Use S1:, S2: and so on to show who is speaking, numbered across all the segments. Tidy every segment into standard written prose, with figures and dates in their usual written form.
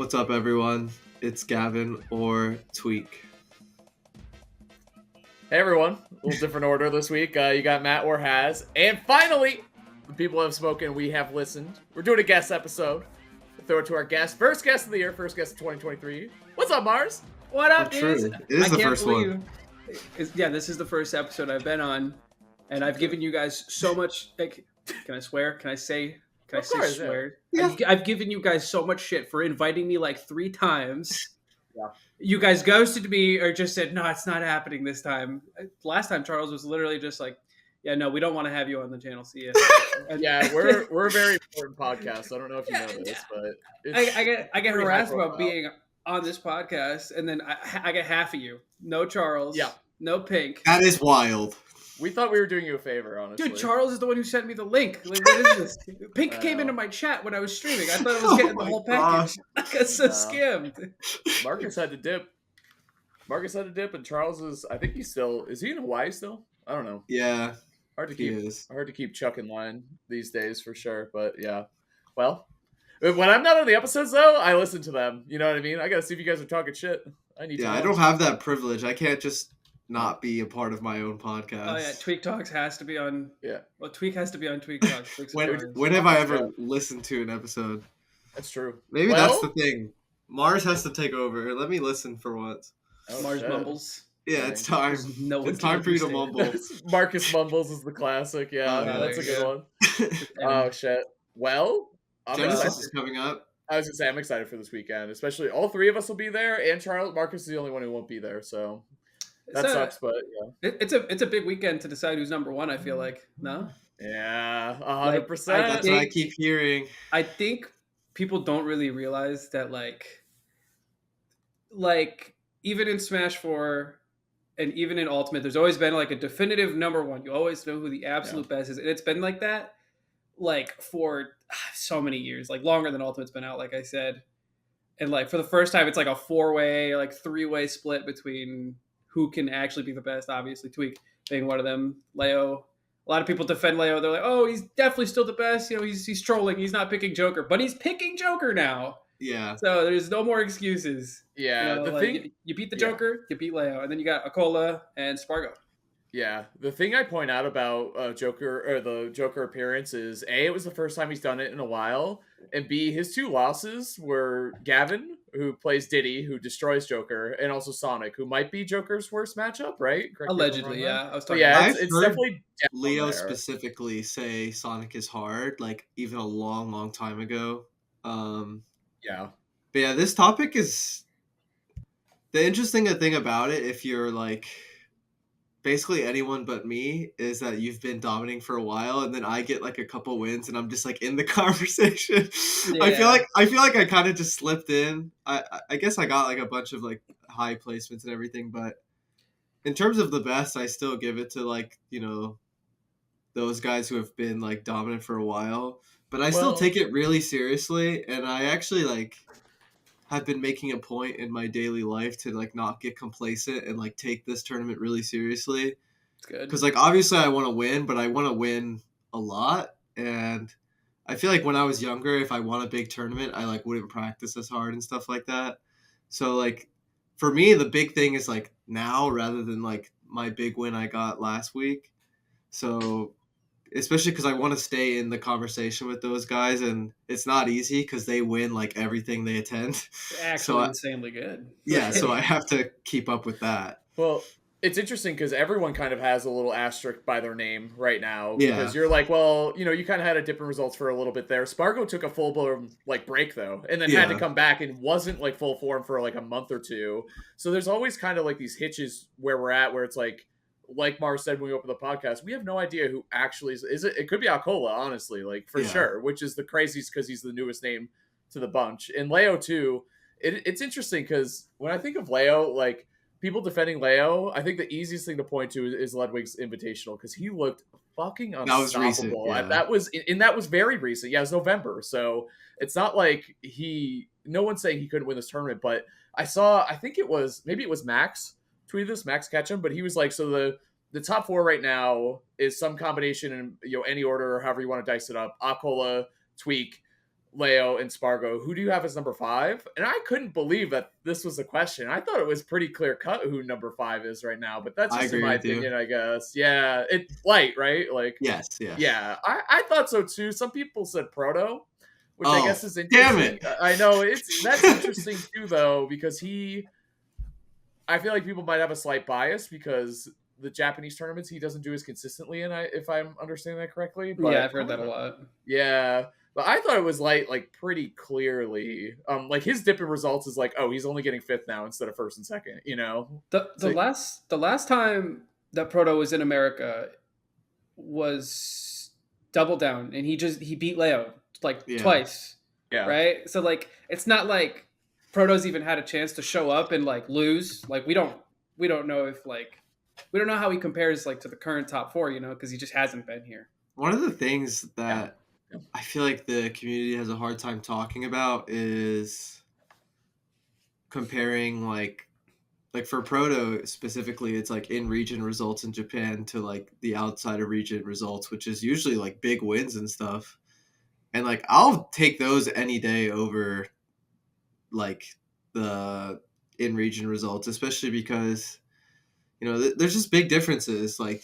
S1: What's up, everyone? It's Gavin or Tweek.
S2: Hey everyone, a little different order this week. You got Matt or Haz, and finally, the people have spoken. We have listened. We're doing a guest episode. We'll throw it to our guest, first guest of the year, first guest of 2023. What's up, Marss?
S3: What up,
S1: True.
S3: dudes?
S1: It is
S3: I
S1: the
S3: can't
S1: first
S3: believe.
S1: one.
S3: Yeah, this is the first episode I've been on, and I've given you guys so much. Like, can I swear? Can I say? Can
S2: Of
S3: I say
S2: course,
S3: swear?
S1: yeah.
S3: I've given you guys so much shit for inviting me like 3 times.
S2: Yeah.
S3: You guys ghosted me or just said, no, it's not happening this time. Last time, Charles was literally just like, yeah, no, we don't want to have you on the channel. See ya.
S2: Yeah, we're a very important podcast. So I don't know if you know this, but
S3: I get
S2: pretty
S3: harassed
S2: high
S3: about
S2: profile.
S3: being on this podcast, and then I get half of you. No Charles.
S2: Yeah.
S3: No Pink.
S1: That is wild.
S2: we thought we were doing you a favor, honestly.
S3: Dude, Charles is the one who sent me the link. Like, what is this? Pink
S2: I
S3: came
S2: know.
S3: into my chat when I was streaming. I thought I was getting the
S1: my
S3: whole package. I got so
S2: No.
S3: scammed.
S2: Marcus had to dip. And Charles I think is he in Hawaii still? I don't know.
S1: Yeah,
S2: Hard to
S1: he
S2: keep
S1: is.
S2: Chuck in line these days for sure. But yeah, well, when I'm not on the episodes though, I listen to them. You know what I mean? I gotta see if you guys are talking shit. I need to.
S1: Yeah, I
S2: know.
S1: don't have that privilege. I can't just not be a part of my own podcast.
S3: Oh yeah, Tweek Talks has to be on.
S2: Yeah,
S3: Well, Tweek has to be on Tweek Talks. Tweek's
S1: When,
S3: hilarious.
S1: when have I ever
S2: Yeah.
S1: listened to an episode?
S2: that's true.
S1: Maybe
S2: Well-
S1: that's the thing. Mars has to take over. Let me listen for once.
S2: Oh,
S3: Mars
S2: shit.
S3: mumbles.
S1: Yeah, it's time.
S3: No one
S1: It's
S3: can
S1: time for you to
S3: understand.
S1: mumble.
S2: Marcus Mumbles is the classic. Yeah,
S1: Oh, yeah,
S2: that's a
S3: there
S2: good
S3: you
S2: one. Oh shit. Well, I'm
S1: Genesis
S2: excited.
S1: is coming up.
S2: I was gonna say I'm excited for this weekend. Especially all 3 of us will be there, and Marcus is the only one who won't be there. So that sucks, but yeah.
S3: It's a big weekend to decide who's number one. I feel like no.
S2: Yeah,
S3: Like,
S2: 100%.
S1: That's what I keep hearing.
S3: I think people don't really realize that like even in Smash 4 and even in Ultimate, there's always been like a definitive number one. You always know who the absolute best is, and it's been like that like for so many years, like longer than Ultimate's been out, like I said. And like for the first time, it's like a 4-way, like 3-way split between who can actually be the best. Obviously, Tweek being one of them. Leo. A lot of people defend Leo. They're like, "Oh, he's definitely still the best. You know, he's trolling. He's not picking Joker, but he's picking Joker now.
S1: Yeah.
S3: So there's no more excuses.
S2: Yeah,
S3: You know,
S2: the
S3: like,
S2: thing.
S3: you beat the
S2: yeah.
S3: Joker, you beat Leo, and then you got Akola and Sparg0.
S2: Yeah, the thing I point out about Joker or the Joker appearance is A, it was the first time he's done it in a while, and B, his 2 losses were Gavin, who plays Diddy, who destroys Joker, and also Sonic, who might be Joker's worst matchup, right? Correct me if I'm
S3: Allegedly,
S2: wrong
S3: yeah. I was
S2: But
S3: talking
S2: yeah,
S3: about
S1: I've
S2: it's
S1: heard
S2: definitely down
S1: Leo
S2: there.
S1: specifically say Sonic is hard, like even a long time ago.
S2: Yeah,
S1: But yeah, this topic is the interesting thing about it. If you're like basically anyone but me, is that you've been dominating for a while, and then I get like a couple wins, and I'm just like in the conversation. I feel like I kind of just slipped in. I guess I got like a bunch of like high placements and everything, but in terms of the best, I still give it to like those guys who have been like dominant for a while. But I still
S2: Well-
S1: take it really seriously, and I actually like have been making a point in my daily life to like not get complacent and like take this tournament really seriously.
S3: It's good.
S1: Because like obviously I want to win, but I want to win a lot. And I feel like when I was younger, if I won a big tournament, I like wouldn't practice as hard and stuff like that. So like for me, the big thing is like now rather than like my big win I got last week. So especially because I want to stay in the conversation with those guys, and it's not easy because they win like everything they attend.
S3: It's actually insanely good.
S1: Yeah, so I have to keep up with that.
S2: Well, it's interesting because everyone kind of has a little asterisk by their name right now.
S1: Yeah.
S2: Because you're like, well, you kind of had a different results for a little bit there. Sparg0 took a full blown like break though, and then had to
S1: Yeah.
S2: come back and wasn't like full form for like a month or 2. So there's always kind of like these hitches where we're at, where it's like Mars said when we opened the podcast, we have no idea who actually is it. It could be Akola, honestly, like for
S1: Yeah.
S2: sure, which is the craziest because he's the newest name to the bunch. And Leo too. It's interesting because when I think of Leo, like people defending Leo, I think the easiest thing to point to is Ludwig's Invitational because he looked fucking unstoppable.
S1: That was recent, yeah.
S2: That was very recent. Yeah, it was November, so it's not like no one's saying he couldn't win this tournament. But I think maybe it was Max tweeted this, Max Ketchum, but he was like, so the top 4 right now is some combination in any order or however you want to dice it up. Akola, Tweek, Leo and Sparg0, who do you have as number 5? And I couldn't believe that this was a question. I thought it was pretty clear cut who number 5 is right now, but that's
S1: I
S2: just in
S1: agree
S2: my
S1: with you.
S2: opinion, I guess. Yeah, it light, right? Like,
S1: Yes.
S2: yeah, I thought so too. Some people said Proto, which I
S1: Oh,
S2: guess is
S1: damn
S2: interesting.
S1: it.
S2: I know that's interesting too, though, because I feel like people might have a slight bias because the Japanese tournaments he doesn't do as consistently, and if I'm understanding that correctly. But
S3: Yeah, I've heard that a lot.
S2: yeah, but I thought it was light, like pretty clearly. Like his dip in results is like, oh, he's only getting 5th now instead of 1st and 2nd. You know,
S3: The last time that Proto was in America was Double Down, and he beat Leo like twice.
S2: Yeah.
S3: Right. So like, it's not like Proto's even had a chance to show up and like lose. Like we don't know if like we don't know how he compares like to the current top 4, you know, because he just hasn't been here.
S1: One of the things that I feel like the community has a hard time talking about is comparing like for Proto specifically, it's like in region results in Japan to like the outside of region results, which is usually like big wins and stuff. And like I'll take those any day over like the in region results, especially because there's just big differences. Like,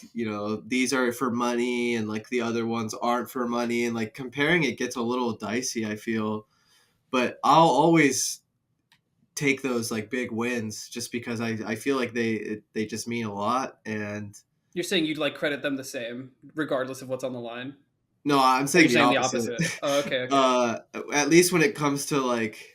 S1: these are for money and like the other ones aren't for money, and like comparing it gets a little dicey, I feel. But I'll always take those like big wins just because I feel like they just mean a lot. And
S3: you're saying you'd like credit them the same regardless of what's on the line?
S1: No, I'm saying,
S3: the opposite. Oh, okay.
S1: At least when it comes to like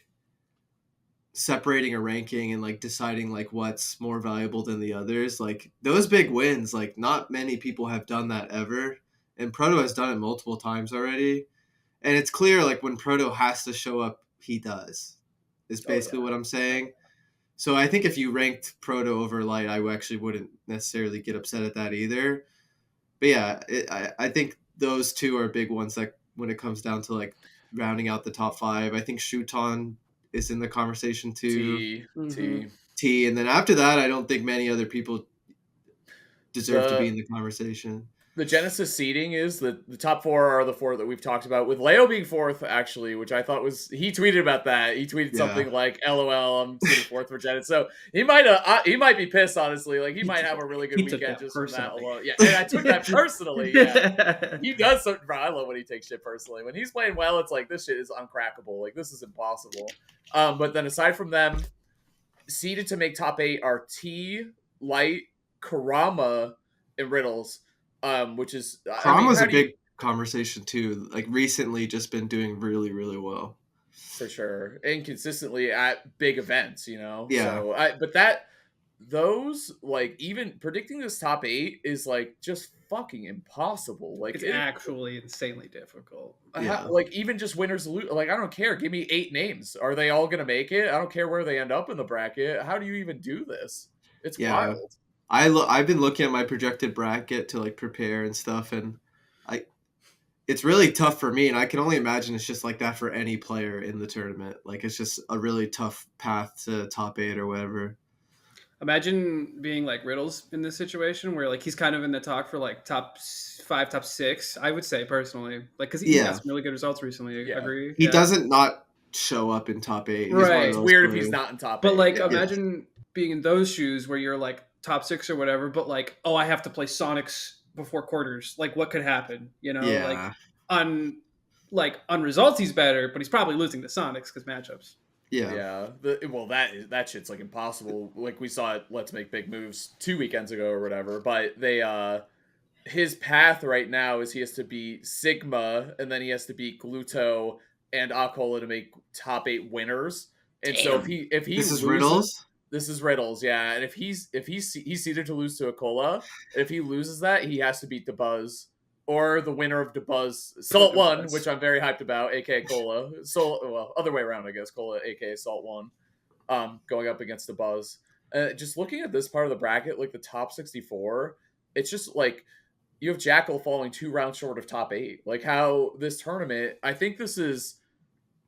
S1: separating a ranking and like deciding like what's more valuable than the others, like those big wins, like not many people have done that ever, and Proto has done it multiple times already. And it's clear like when Proto has to show up, he does, is basically what I'm saying. So I think if you ranked Proto over Light, I actually wouldn't necessarily get upset at that either. But yeah, I think those two are big ones, like when it comes down to like rounding out the top 5. I think Shuton is in the conversation too. T. And then after that, I don't think many other people deserve to be in the conversation.
S2: The Genesis seeding is the top 4 are the 4 that we've talked about, with Leo being 4th, actually, which I thought was, he tweeted about that. He tweeted something like, LOL, I'm seeding 4th for Genesis. So he might be pissed, honestly. Like he might have a really good weekend just from that alone. Yeah, and I took that personally. Yeah, he does something. Bro, I love when he takes shit personally. When he's playing well, it's like, this shit is uncrackable. Like this is impossible. But then aside from them, seeded to make top 8 are T, Light, Kurama, and Riddles. Which is
S1: Kurama's a big conversation too. Like recently, just been doing really, really well.
S2: For sure, and consistently at big events,
S1: Yeah.
S2: So but those like even predicting this top 8 is like just fucking impossible. Like
S3: it's actually insanely difficult.
S1: Yeah.
S2: Like even just winners lose. Like I don't care. Give me 8 names. Are they all gonna make it? I don't care where they end up in the bracket. How do you even do this? It's wild.
S1: I've been looking at my projected bracket to like prepare and stuff, and it's really tough for me, and I can only imagine it's just like that for any player in the tournament. Like it's just a really tough path to top 8 or whatever.
S3: Imagine being like Riddles in this situation where like he's kind of in the talk for like top 5, top 6, I would say personally. Like because he has some really good results recently.
S2: Yeah.
S3: Agree.
S1: He doesn't not show up in top 8.
S3: Right.
S2: It's weird if he's not in top 8.
S3: But like imagine being in those shoes where you're like top 6 or whatever, but like, oh, I have to play Sonics before quarters. Like what could happen? Like on results he's better, but he's probably losing to Sonics because matchups.
S2: Yeah. That shit's like impossible. Like we saw it Let's Make Big Moves 2 weekends ago or whatever. But his path right now is he has to beat Sigma, and then he has to beat Gluto and Akola to make top 8 winners. And so if he
S1: this is
S2: loses,
S1: Riddles.
S2: This is Riddles, yeah. And if he's seeded to lose to Akola, if he loses that, he has to beat the Buzz or the winner of the Buzz Salt 1, which I'm very hyped about, aka Cola. Other way around, I guess. Cola, aka Salt 1, going up against the Buzz. Just looking at this part of the bracket, like the top 64, it's just like you have Jackal falling 2 rounds short of top 8. Like how this tournament, I think this is.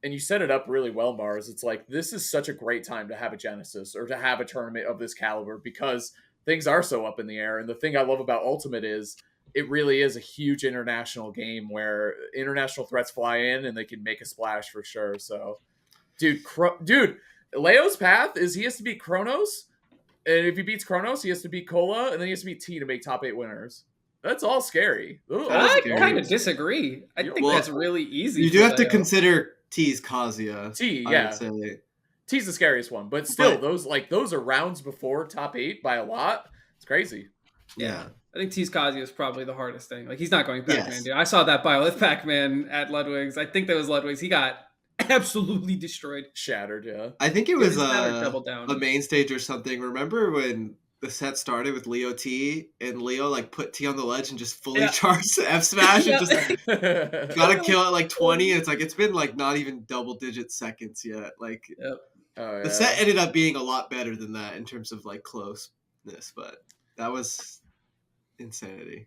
S2: And you set it up really well, Marss. It's like, this is such a great time to have a Genesis or to have a tournament of this caliber because things are so up in the air. And the thing I love about Ultimate is it really is a huge international game where international threats fly in and they can make a splash for sure. So, dude, Leo's path is he has to beat Kronos, and if he beats Kronos, he has to beat Cola, and then he has to beat T to make top 8 winners. That's all scary.
S3: I kind of disagree. I think that's really easy.
S1: You do have to consider T's Kazuya.
S2: T, yeah. T's the scariest one, but still, those are rounds before top 8 by a lot. It's crazy.
S3: Yeah. I think T's Kazuya is probably the hardest thing. Like, he's not going Pac-Man, dude. I saw that bio with Pac-Man at Ludwig's. I think that was Ludwig's. He got absolutely destroyed.
S2: Shattered, yeah.
S1: I think it was a main stage or something. Remember when the set started with Leo T and Leo like put T on the ledge and just fully charged F smash and just gotta kill it like 20, and it's like it's been like not even double digit seconds yet. Like the set ended up being a lot better than that in terms of like closeness, but that was insanity.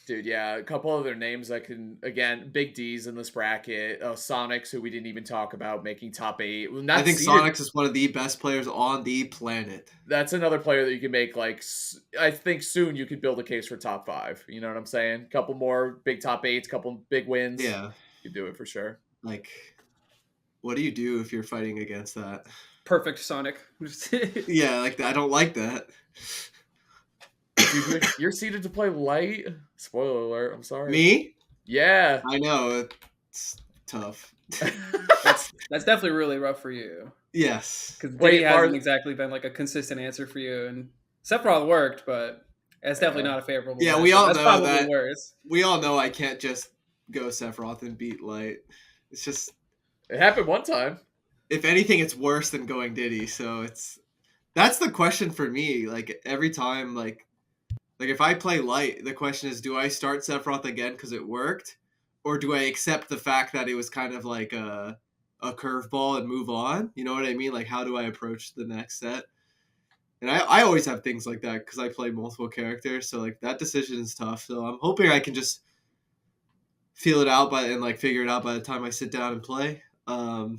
S2: Dude, yeah, a couple other names that can, again, big D's in this bracket. Sonics, who we didn't even talk about, making top 8.
S1: I think Sonics is one of the best players on the planet.
S2: That's another player that you can make, like, I think soon you could build a case for top 5. You know what I'm saying? Couple more big top 8s, couple big wins.
S1: Yeah.
S2: You do it for sure.
S1: Like, what do you do if you're fighting against that?
S3: Perfect Sonic.
S1: Yeah, like, I don't like that.
S2: Dude, you're seated to play light. Spoiler alert. I'm sorry.
S1: Me?
S2: Yeah.
S1: I know. It's tough.
S3: That's definitely really rough for you.
S1: Yes.
S3: Because Diddy hasn't exactly been like a consistent answer for you. And Sephiroth worked, but it's definitely not a favorable.
S1: Yeah, we all know that. Worse. We all know I can't just go Sephiroth and beat light. It's just...
S2: It happened one time.
S1: If anything, it's worse than going Diddy. So that's the question for me. Like, every time, like if I play light, the question is, do I start Sephiroth again because it worked? Or do I accept the fact that it was kind of like a curveball and move on? You know what I mean? Like, how do I approach the next set? And I always have things like that because I play multiple characters. So, like, that decision is tough. So I'm hoping I can just feel it out and figure it out by the time I sit down and play. But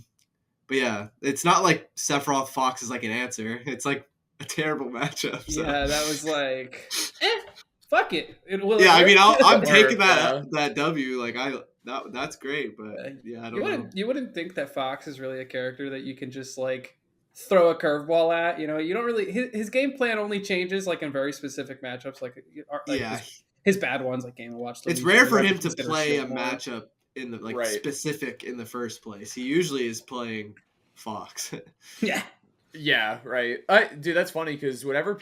S1: yeah, it's not like Sephiroth Fox is like an answer. It's like a terrible matchup. So.
S3: Yeah, that was like, fuck it.
S1: I mean, I'm taking that W. Like that's great, but yeah, I don't know.
S3: You wouldn't think that Fox is really a character that you can just like throw a curveball at. You know, you don't really. His game plan only changes like in very specific matchups. His bad ones like Game & Watch.
S1: It's rare for him to play a matchup in the specific in the first place. He usually is playing Fox.
S2: Yeah, right. Dude, that's funny because whenever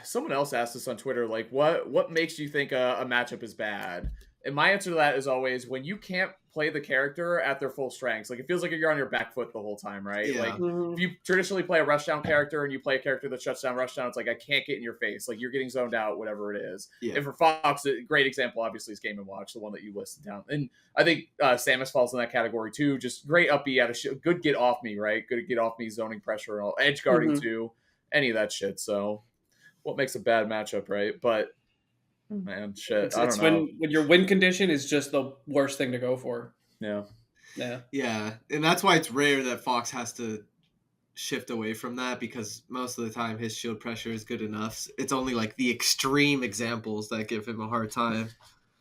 S2: someone else asked us on Twitter, like, what makes you think a matchup is bad? And my answer to that is always when you can't play the character at their full strengths. Like, it feels like you're on your back foot the whole time, right?
S1: Yeah.
S2: Like, if you traditionally play a rushdown character and you play a character that shuts down rushdown, it's like, I can't get in your face. Like, you're getting zoned out, whatever it is.
S1: Yeah.
S2: And for Fox, a great example, obviously, is Game & Watch, the one that you listed down. And I think Samus falls in that category, too. Just great up B out of shit. Good get off me, right? Good get off me, zoning pressure, edge guarding, too. Any of that shit. So, what makes a bad matchup, right? But... man, shit. I don't know.
S3: When your win condition is just the worst thing to go for.
S2: Yeah.
S1: And that's why it's rare that Fox has to shift away from that, because most of the time his shield pressure is good enough. It's only like the extreme examples that give him a hard time.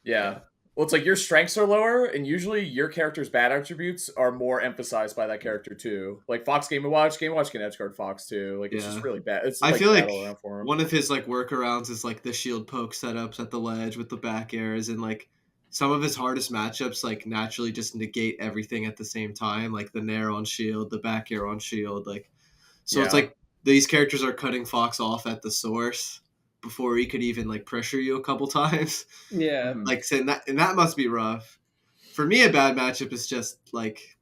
S2: Yeah. Well, it's like your strengths are lower, and usually your character's bad attributes are more emphasized by that character too. Like Fox Game & Watch can edgeguard Fox too. Like it's just really bad. I
S1: feel like one of his like workarounds is like the shield poke setups at the ledge with the back airs, and like some of his hardest matchups like naturally just negate everything at the same time, like the nair on shield, the back air on shield, like so it's like these characters are cutting Fox off at the source before he could even like pressure you a couple times.
S3: Yeah.
S1: Like saying that, and that must be rough. For me, a bad matchup is just like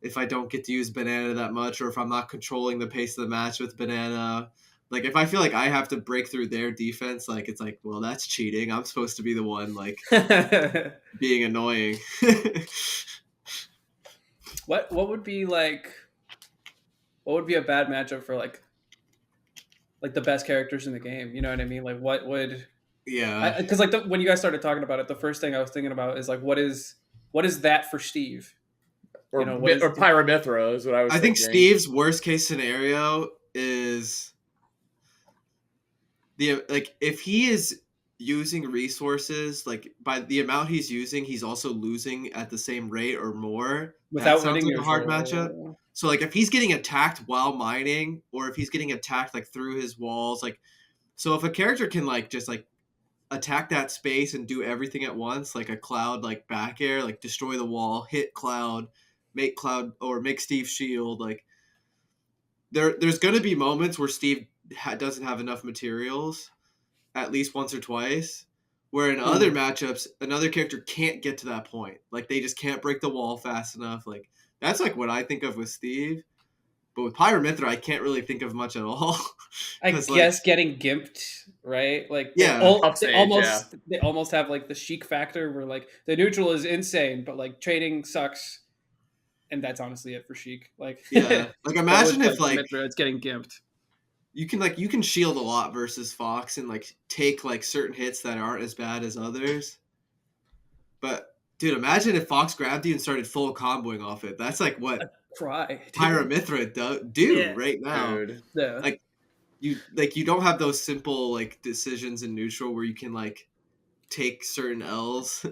S1: if I don't get to use Banana that much, or if I'm not controlling the pace of the match with Banana. Like if I feel like I have to break through their defense, like it's like, well, that's cheating. I'm supposed to be the one like being annoying.
S3: What would be a bad matchup for like the best characters in the game? You know what I mean? Like what would...
S1: Yeah.
S3: Because like when you guys started talking about it, the first thing I was thinking about is like, what is that for Steve?
S2: Or, or Pyra Mythra is what I was thinking.
S1: I think Steve's worst case scenario is if he is using resources, like by the amount he's using, he's also losing at the same rate or more.
S3: Without
S1: That sounds
S3: winning
S1: like a hard matchup.
S3: neutral.
S1: So like if he's getting attacked while mining, or if he's getting attacked like through his walls, like so if a character can like just like attack that space and do everything at once, like a Cloud like back air, like destroy the wall, hit Cloud, make Steve shield, like there's going to be moments where Steve doesn't have enough materials, at least once or twice, where in other matchups another character can't get to that point, like they just can't break the wall fast enough. Like that's like what I think of with Steve, but with Pyra Mythra I can't really think of much at all.
S3: I
S1: 'Cause,
S3: guess
S1: like,
S3: getting gimped, right? Like
S1: Yeah.
S2: Tough stage,
S3: they almost have like the Sheik factor where like the neutral is insane, but like trading sucks, and that's honestly it for Sheik. Like
S1: yeah, like imagine if like
S3: Mythra, it's getting gimped.
S1: you can shield a lot versus Fox and like take like certain hits that aren't as bad as others. But dude, imagine if Fox grabbed you and started full comboing off it. That's like what
S3: Cry.
S1: Pyra Mythra do
S3: Yeah.
S1: right now.
S2: dude.
S3: Yeah.
S1: Like you don't have those simple like decisions in neutral where you can like take certain L's.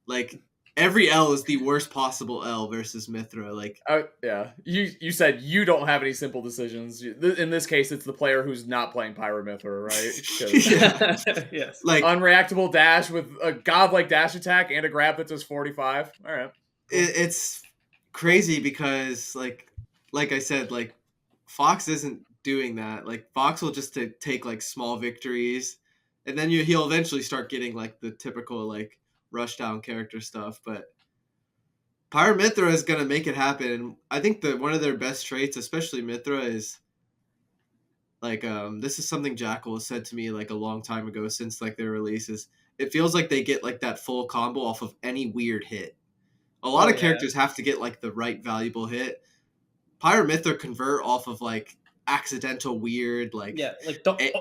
S1: Like every L is the worst possible L versus Mythra. Like
S2: Yeah, you said you don't have any simple decisions. In this case, it's the player who's not playing Pyra Mythra, right? 'Cause
S1: Yeah.
S3: Yes.
S1: like
S2: unreactable dash with a godlike dash attack and a grab that does 45. All right.
S1: it's crazy because like I said, like Fox isn't doing that. Like Fox will just take like small victories, and then he'll eventually start getting like the typical like rush down character stuff. But Pyra Mythra is gonna make it happen. And I think that one of their best traits, especially Mythra, is like this is something Jackal has said to me like a long time ago since like their releases. It feels like they get like that full combo off of any weird hit. A lot of characters have to get like the right valuable hit. Pyra Mythra convert off of like accidental weird like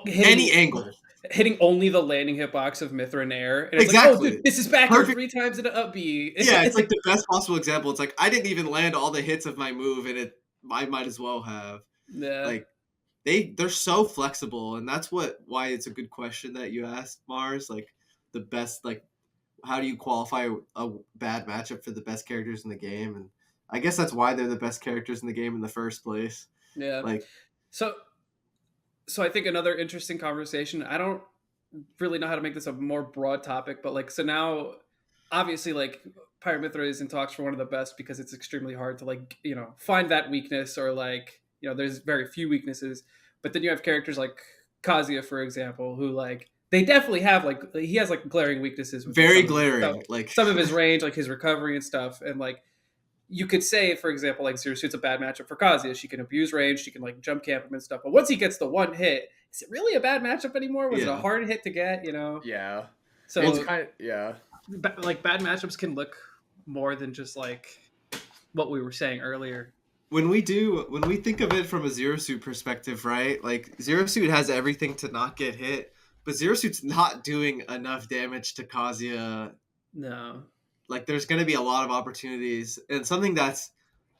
S1: any angle.
S3: Hitting only the landing hitbox of Mythra in air. And it's
S1: Exactly.
S3: like, oh, dude, this is back 3 times in an up B.
S1: Yeah, it's like the best possible example. It's like I didn't even land all the hits of my move, and I might as well have.
S3: Yeah.
S1: Like they're so flexible, and that's why it's a good question that you asked, Marss. Like the best, like how do you qualify a bad matchup for the best characters in the game? And I guess that's why they're the best characters in the game in the first place.
S3: Yeah.
S1: Like
S3: so I think another interesting conversation. I don't really know how to make this a more broad topic, but like so now obviously like Pyra Mythra is in talks for one of the best because it's extremely hard to like, you know, find that weakness, or like, you know, there's very few weaknesses. But then you have characters like Kazuya, for example, who like they definitely have like he has like glaring weaknesses.
S1: Very glaring. Like
S3: some of his range, like his recovery and stuff. And like you could say, for example, like Zero Suit's a bad matchup for Kazuya. She can abuse range, she can like jump camp him and stuff. But once he gets the one hit, is it really a bad matchup anymore? Was it a hard hit to get? You know?
S2: Yeah.
S3: So
S2: it's kind of,
S3: like bad matchups can look more than just like what we were saying earlier.
S1: When we think of it from a Zero Suit perspective, right? Like Zero Suit has everything to not get hit, but Zero Suit's not doing enough damage to Kazuya.
S3: No.
S1: Like there's going to be a lot of opportunities, and something that's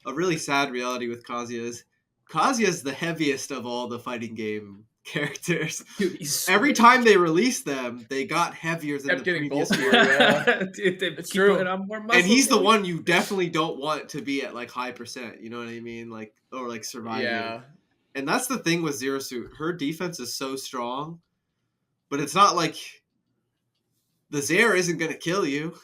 S1: a really sad reality with Kazuya is the heaviest of all the fighting game characters.
S3: Dude,
S1: every time they released them, they got heavier than the previous
S2: bulkier,
S1: year.
S3: Dude,
S2: it's true.
S1: And he's the one you definitely don't want to be at like high percent. You know what I mean? Like or like surviving.
S2: Yeah.
S1: And that's the thing with Zero Suit. Her defense is so strong, but it's not like the Zaire isn't going to kill you.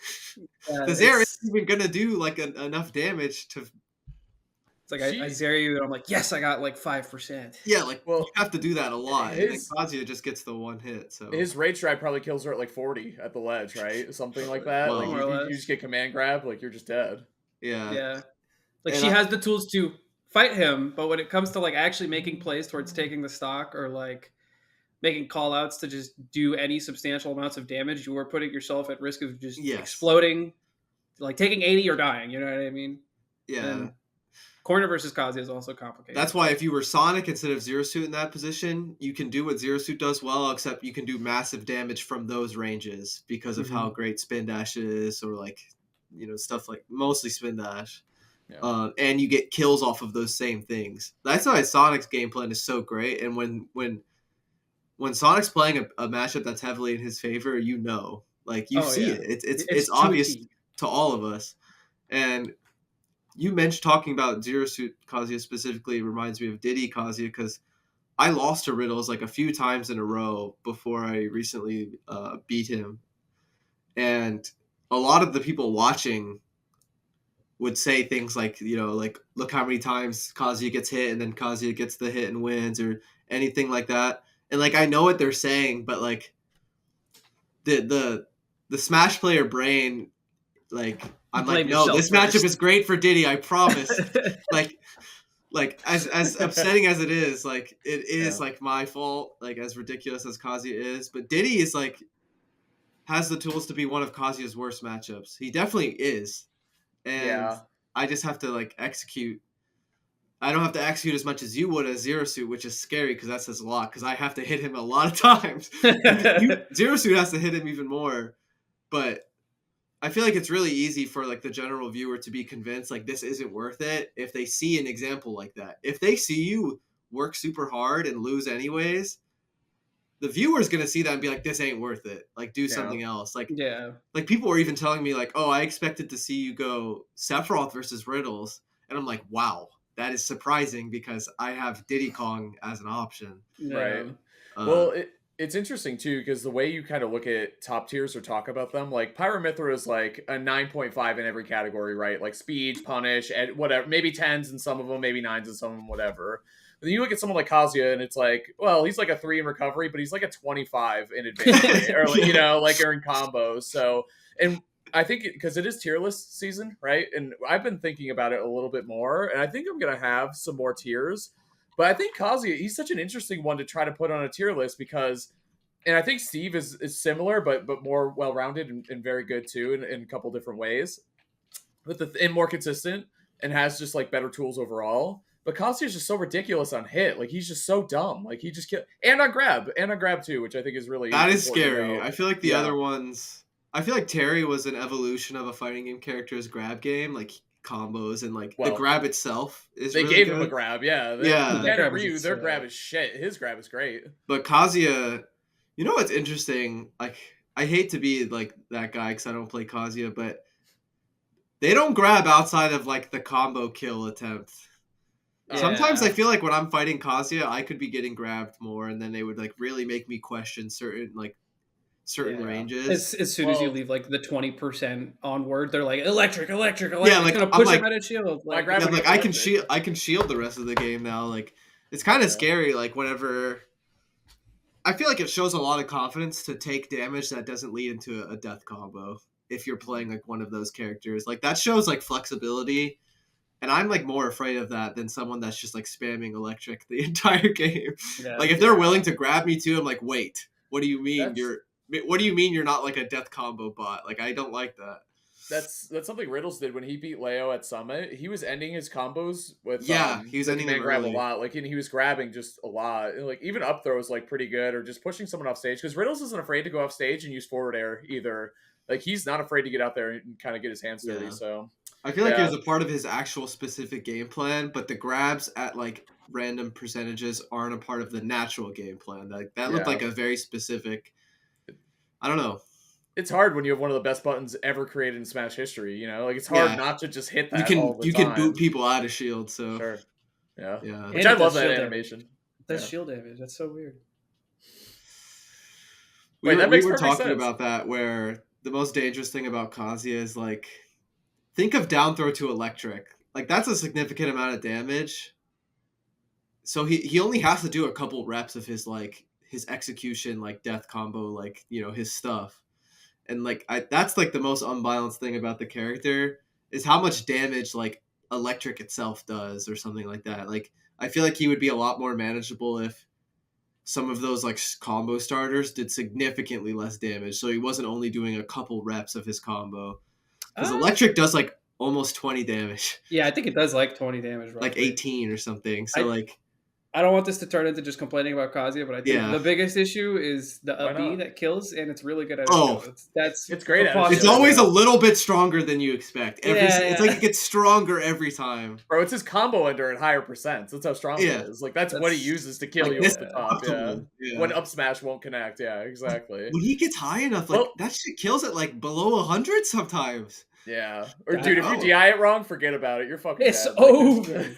S1: The Zaire isn't even going to do like enough damage to.
S3: It's like I zare you, and I'm like, yes, I got like 5%.
S1: Yeah, like you have to do that a lot. And Kazuya just gets the one hit. So
S2: his rage strike probably kills her at like 40 at the ledge, right? Something like that.
S1: Well,
S2: like you just get command grab, like you're just dead.
S1: Yeah.
S3: Yeah. Like she has the tools to fight him, but when it comes to like actually making plays towards taking the stock or like making call outs to just do any substantial amounts of damage, you are putting yourself at risk of just exploding, like taking 80 or dying. You know what I mean?
S1: Yeah.
S3: And corner versus Kazuya is also complicated.
S1: That's why if you were Sonic instead of Zero Suit in that position, you can do what Zero Suit does well, except you can do massive damage from those ranges because of how great Spin Dash is, or like, you know, stuff like mostly Spin Dash. Yeah. And you get kills off of those same things. That's why Sonic's game plan is so great. And when when Sonic's playing a matchup that's heavily in his favor, like you see it. It's
S3: to a
S1: obvious
S3: T.
S1: to all of us. And you mentioned talking about Zero Suit Kazuya specifically reminds me of Diddy Kazuya because I lost to Riddles like a few times in a row before I recently beat him. And a lot of the people watching would say things like, like, look how many times Kazuya gets hit and then Kazuya gets the hit and wins or anything like that. And like I know what they're saying, but like the Smash player brain, like I'm like, no, this matchup is great for Diddy, I promise. like as upsetting as it is, like it is like my fault, like as ridiculous as Kazuya is, but Diddy is like has the tools to be one of Kazuya's worst matchups. He definitely is. And I just have to like execute. I don't have to execute as much as you would as Zero Suit, which is scary because that says a lot because I have to hit him a lot of times. Zero Suit has to hit him even more. But I feel like it's really easy for like the general viewer to be convinced like this isn't worth it if they see an example like that. If they see you work super hard and lose anyways, the viewer's gonna see that and be like, this ain't worth it. Like do something else. Like people were even telling me like, oh, I expected to see you go Sephiroth versus Riddles. And I'm like, wow, that is surprising because I have Diddy Kong as an option.
S2: Right. Well, it's interesting too because the way you kind of look at top tiers or talk about them, like Pyra Mythra is like a 9.5 in every category, right? Like speed, punish, and whatever, maybe 10s in some of them, maybe 9s in some of them, whatever. But then you look at someone like Kazuya, and it's like, well, he's like a 3 in recovery, but he's like a 25 in advance, or like or in combos. So, and I think because it is tier list season, right? And I've been thinking about it a little bit more, and I think I'm gonna have some more tiers. But I think Kazuya, he's such an interesting one to try to put on a tier list because, and I think Steve is similar, but more well-rounded and very good too in a couple different ways, but and more consistent and has just like better tools overall. But Kazuya is just so ridiculous on hit, like he's just so dumb, like he just and on grab too, which I think is really
S1: that is scary. I feel like the other ones, I feel like Terry was an evolution of a fighting game character's grab game, like combos and like the grab itself is
S2: they
S1: really
S2: gave
S1: good.
S2: him a grab,
S1: yeah.
S2: Their grab is shit. His grab is great.
S1: But Kazuya, you know what's interesting? Like I hate to be like that guy because I don't play Kazuya, but they don't grab outside of like the combo kill attempt. Sometimes I feel like when I'm fighting Kazuya, I could be getting grabbed more, and then they would like really make me question certain ranges.
S3: As soon as you leave like the 20% onward, they're like electric. Yeah,
S1: like
S3: gonna push him out of shield.
S2: Like
S1: I can shield the rest of the game now. Like it's kind of scary. Like whenever I feel like it shows a lot of confidence to take damage that doesn't lead into a death combo if you're playing like one of those characters. Like that shows like flexibility. And I'm like more afraid of that than someone that's just like spamming electric the entire game. Like if they're willing to grab me too, I'm like, wait, what do you mean you're not like a death combo bot? Like I don't like that.
S2: That's something Riddles did when he beat Leo at Summit. He was ending his combos with
S1: he was ending them
S2: grab
S1: early.
S2: a lot. Like he was grabbing just a lot. And, like even up throws like pretty good or just pushing someone off stage because Riddles isn't afraid to go off stage and use forward air either. Like he's not afraid to get out there and kind of get his hands dirty. So
S1: I feel like it was a part of his actual specific game plan, but the grabs at like random percentages aren't a part of the natural game plan. Like that looked like a very specific. I don't know.
S2: It's hard when you have one of the best buttons ever created in Smash history. You know, like it's hard not to just hit that. You can
S1: boot people out of shield. So
S2: sure, yeah.
S3: Which
S2: I love that animation.
S3: That's shield damage. That's so weird.
S1: We were talking about that where the most dangerous thing about Kazuya is like. Think of down throw to electric. Like that's a significant amount of damage. So he only has to do a couple reps of his like his execution, like death combo, like his stuff. And like that's like the most unbalanced thing about the character is how much damage like electric itself does or something like that. Like I feel like he would be a lot more manageable if some of those like combo starters did significantly less damage. So he wasn't only doing a couple reps of his combo. Because electric does like almost 20 damage.
S3: Yeah, I think it does like 20 damage. Roughly.
S1: Like 18 or something. So
S3: I don't want this to turn into just complaining about Kazuya, but I think the biggest issue is the
S2: Why
S3: B
S2: not?
S3: that kills, and it's really good at
S1: Oh.
S3: That's
S2: It's great at it.
S3: preposterous.
S1: It's always a little bit stronger than you expect. It's like
S3: Yeah.
S1: it gets stronger every time.
S2: Bro, it's his combo ender at higher percents. That's how strong
S1: Yeah.
S2: it is. Like that's what he uses to kill
S1: Like
S2: you
S1: this
S2: off the top. Yeah.
S1: optimal. Yeah.
S2: When up smash won't connect. Yeah, exactly.
S1: When he gets high enough, like that shit kills at like below 100 sometimes.
S2: Yeah. Or dude, if you DI it wrong, forget about it. You're fucking
S3: It's
S2: dead.
S3: over.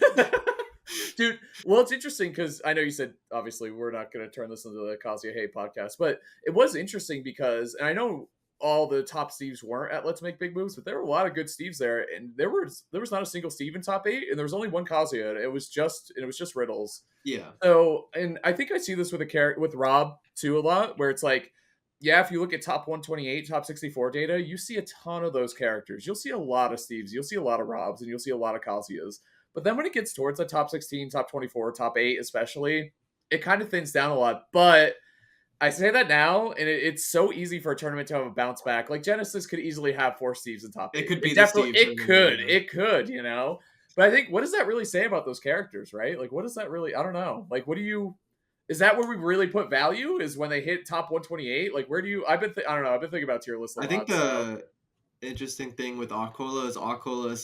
S2: Dude, well, it's interesting because I know you said obviously we're not going to turn this into the Kazuya Hate podcast, but it was interesting because, and I know all the top Steves weren't at Let's Make Big Moves, but there were a lot of good Steves there, and there was not a single Steve in top 8, and there was only one Kazuya, and it was just Riddles.
S1: Yeah.
S2: So, and I think I see this with Rob too a lot, where it's like, yeah, if you look at top 128, top 64 data, you see a ton of those characters. You'll see a lot of Steves, you'll see a lot of Robs, and you'll see a lot of Kazuyas. But then when it gets towards the top 16, top 24, top 8 especially, it kind of thins down a lot. But I say that now, and it's so easy for a tournament to have a bounce back. Like Genesis could easily have 4 Steves in top 8.
S1: It could be
S2: It could, you know? But I think, what does that really say about those characters, right? Like, what does that really, I don't know. Like, is that where we really put value? Is when they hit top 128? Like, where do you, I don't know. I've been thinking about tier list a lot.
S1: I think the interesting thing with Aquila is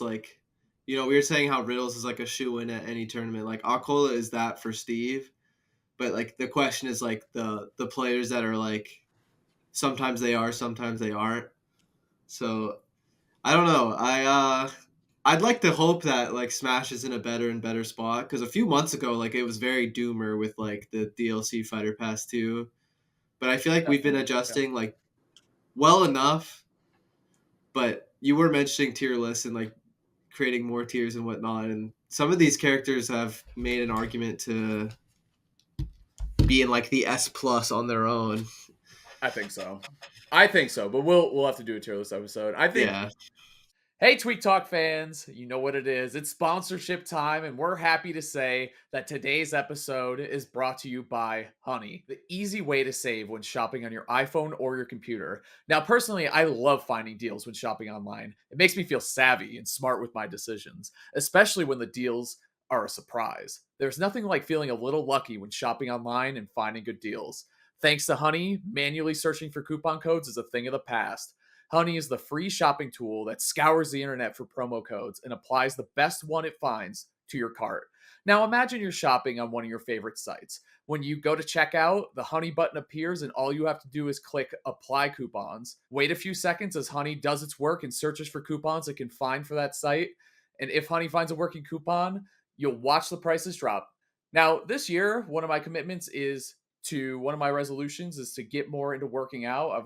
S1: like, you know, we were saying how Riddles is like a shoe-in at any tournament. Like, Aquila is that for Steve. But, like, the question is, like, the players that are, like, sometimes they are, sometimes they aren't. So, I don't know. I'd like to hope that, like, Smash is in a better and better spot. Because a few months ago, like, it was very doomer with, like, the DLC Fighter Pass 2. But I feel like we've been adjusting, like, well enough. But you were mentioning tier lists and, like, creating more tiers and whatnot, and some of these characters have made an argument to be in like the S+ on their own.
S2: I think so, but we'll have to do a tier list episode. I think. Yeah. Hey, Tweek Talk fans, you know what it is. It's sponsorship time, and we're happy to say that today's episode is brought to you by Honey, the easy way to save when shopping on your iPhone or your computer. Now, personally, I love finding deals when shopping online. It makes me feel savvy and smart with my decisions, especially when the deals are a surprise. There's nothing like feeling a little lucky when shopping online and finding good deals. Thanks to Honey, manually searching for coupon codes is a thing of the past. Honey is the free shopping tool that scours the internet for promo codes and applies the best one it finds to your cart. Now imagine you're shopping on one of your favorite sites. When you go to checkout, the Honey button appears and all you have to do is click Apply Coupons. Wait a few seconds as Honey does its work and searches for coupons it can find for that site. And if Honey finds a working coupon, you'll watch the prices drop. Now, this year, one of my resolutions is to get more into working out. I've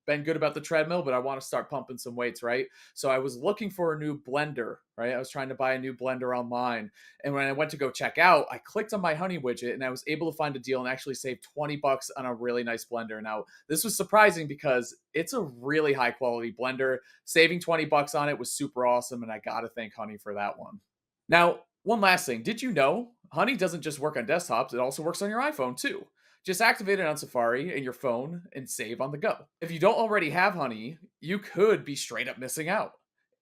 S2: been good about the treadmill, but I want to start pumping some weights, right? So I was looking for a new blender, right? I was trying to buy a new blender online. And when I went to go check out, I clicked on my Honey widget and I was able to find a deal and actually save $20 on a really nice blender. Now, this was surprising because it's a really high quality blender. Saving $20 on it was super awesome. And I got to thank Honey for that one. Now, one last thing. Did you know Honey doesn't just work on desktops, it also works on your iPhone too. Just activate it on Safari and your phone and save on the go. If you don't already have Honey, you could be straight up missing out.